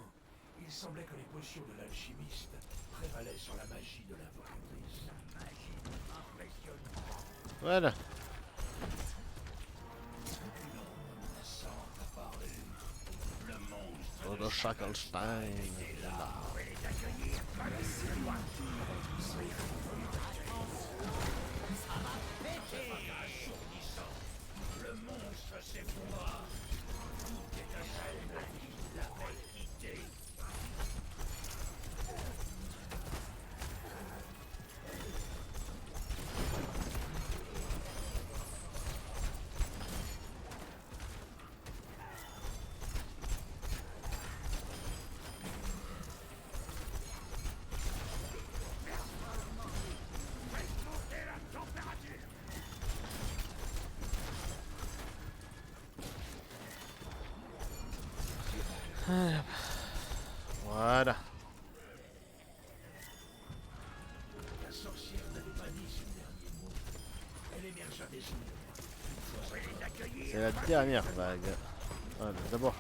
Speaker 5: il semblait que les potions de l'alchimiste prévalaient sur la magie de l'invocatrice. Magie impressionnante.
Speaker 1: Voilà.
Speaker 5: Menaçant apparu. Le monstre
Speaker 1: Oh, de Shakalstein.
Speaker 5: est là. Vous pouvez les accueillir comme assourdissant. Le monstre s'effondra. Étincelle de vie l'avait quitté.
Speaker 1: Voilà.
Speaker 5: La sorcière n'avait pas dit son dernier mot. Elle émergea des ombres. Vous les accueillir.
Speaker 1: C'est la dernière vague. Voilà, d'abord.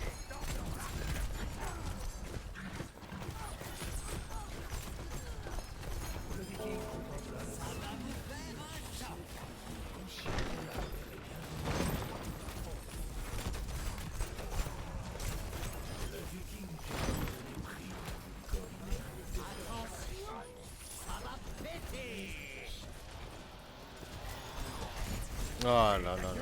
Speaker 1: Oh là là là là.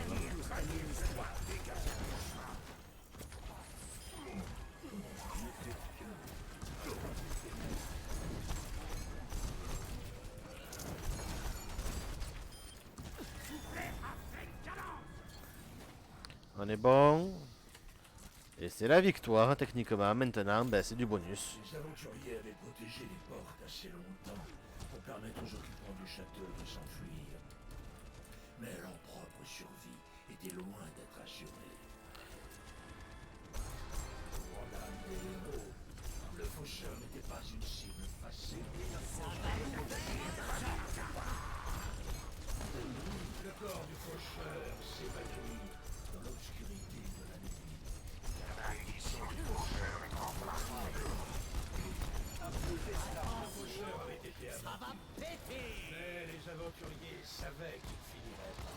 Speaker 1: On est bon. Et c'est la victoire, techniquement. Maintenant, ben, c'est du bonus.
Speaker 5: Les aventuriers avaient protégé les portes assez longtemps pour permettre aux occupants du château de s'enfuir. Mais leur propre survie était loin d'être assurée. Pour l'âme des héros, le faucheur n'était pas une cible facile. Le corps du faucheur s'évanouit dans l'obscurité de la nuit. Ça va péter. Mais les aventuriers savaient qu'ils finiraient par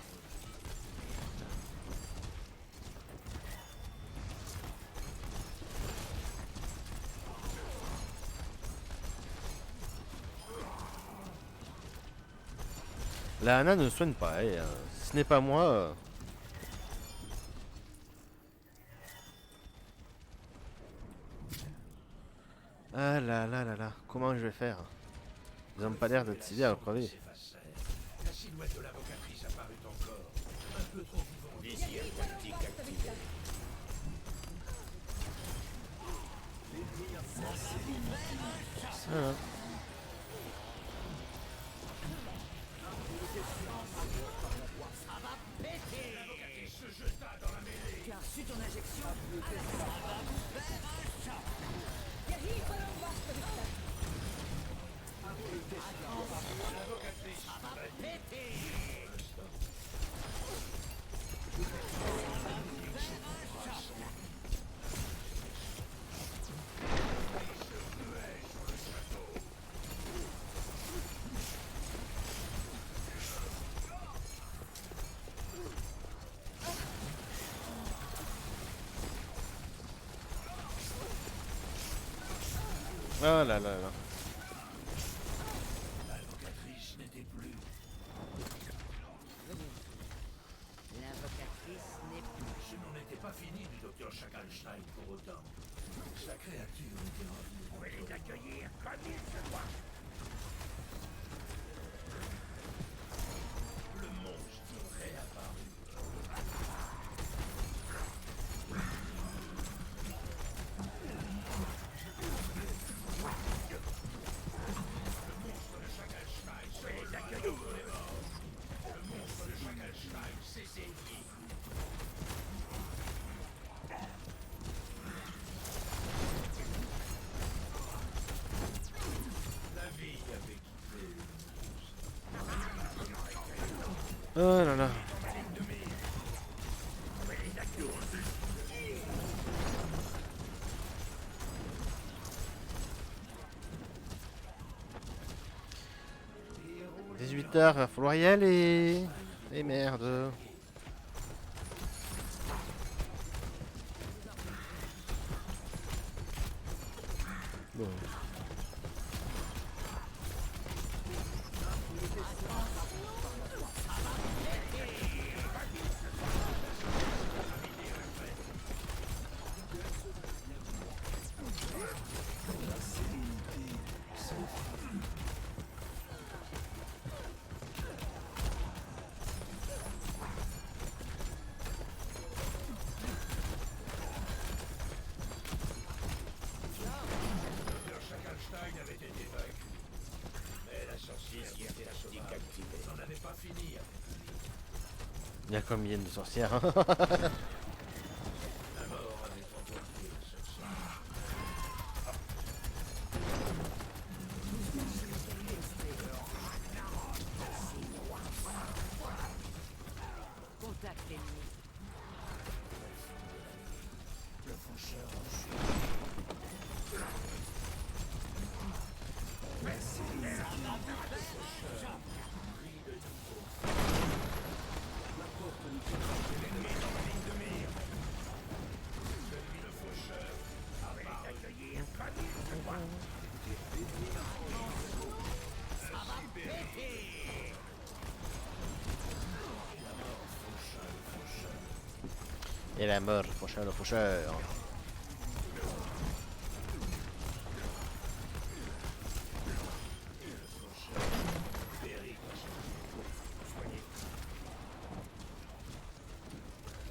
Speaker 1: La Hana ne soigne pas, et, si ce n'est pas moi. Ah là là là là, comment je vais faire? Ils ont pas l'air d'être si bien à crever.
Speaker 5: La silhouette de l'invocatrice apparut encore, un peu trop vivante. Désir politique activé.
Speaker 1: Voilà.
Speaker 5: L'invocatrice se jeta dans la mêlée.
Speaker 6: Tu as reçu ton injection?
Speaker 1: Oh là là là.
Speaker 5: L'invocatrice n'était plus.
Speaker 6: L'invocatrice n'est plus.
Speaker 5: Ce n'en était pas fini du docteur Chakalstein pour autant. Sa créature était revenue. On va les accueillir comme il se doit. Le monstre réapparut.
Speaker 1: Oh là là. « 18h, va falloir y aller. Et merde. Bon.
Speaker 5: Chakalstein avait été vaincu. Mais la sorcière était la sauvage. On n'en avait pas fini.
Speaker 1: Il y a combien de sorcières?
Speaker 5: La mort avait emporté le sorcier.
Speaker 6: Contact ennemi.
Speaker 5: Le faucheur
Speaker 1: Et la mort, le faucheur.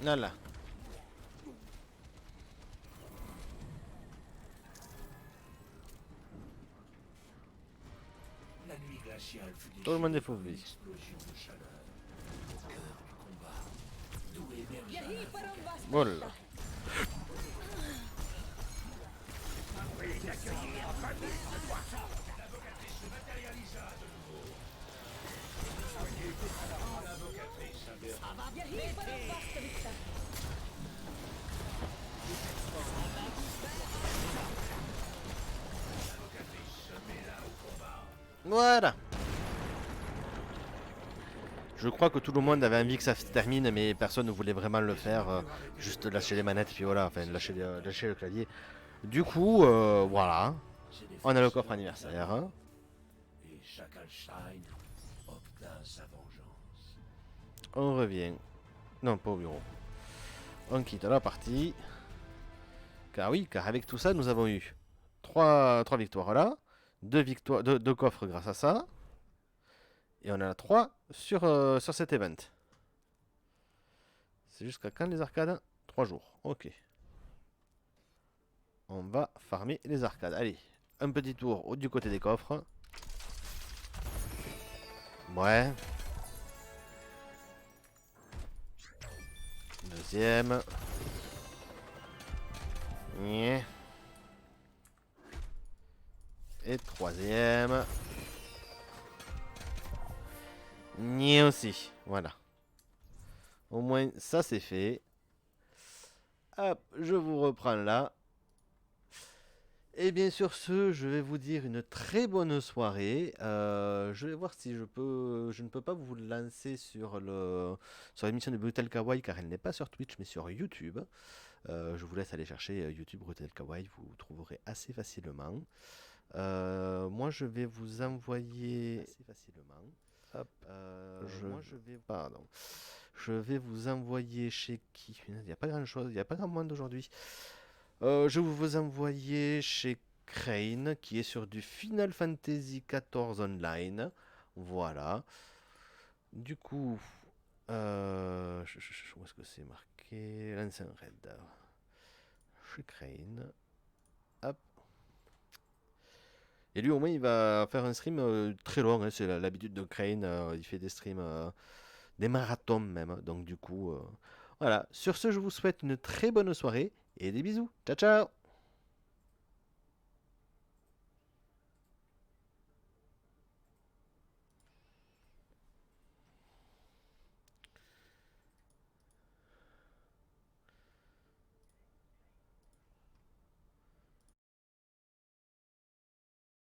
Speaker 1: Là là. Tout le monde est fauve vie.
Speaker 5: Explosion de chaleur au cœur du combat, d'où émerge
Speaker 1: Voilà. Voilà. Je crois que tout le monde avait envie que ça se termine, mais personne ne voulait vraiment le faire. Juste lâcher les manettes, puis voilà, enfin lâcher le clavier. Du coup, voilà. On a le coffre anniversaire. Hein.
Speaker 5: et chaque Alstein obtint sa vengeance.
Speaker 1: On revient. Non, pas au bureau. On quitte la partie. Car oui, car avec tout ça, nous avons eu 3 victoires là. 2 coffres grâce à ça. Et on en a 3 sur cet event. C'est jusqu'à quand les arcades? 3 jours. Ok. On va farmer les arcades. Allez, un petit tour du côté des coffres. Ouais. Deuxième. Nyeh. Et troisième. Nyeh aussi. Voilà. Au moins, ça c'est fait. Hop, je vous reprends là. Et bien sur ce, je vais vous dire une très bonne soirée. Je vais voir si je ne peux pas vous lancer sur l'émission de Brutal Kawaii car elle n'est pas sur Twitch mais sur YouTube. Je vous laisse aller chercher YouTube Brutal Kawaii, vous trouverez assez facilement. Moi je vais vous envoyer assez facilement. Hop, je vais vous envoyer chez qui? Il n'y a pas grand chose, il n'y a pas grand monde aujourd'hui. Je vais vous envoyer chez Crane qui est sur du Final Fantasy XIV Online. Voilà. Du coup, où est-ce que c'est marqué? L'ancien raid. Chez Crane. Hop. Et lui au moins il va faire un stream très long. Hein, c'est l'habitude de Crane. Il fait des streams, des marathons même. Donc du coup, voilà. Sur ce, je vous souhaite une très bonne soirée et des bisous. Ciao ciao.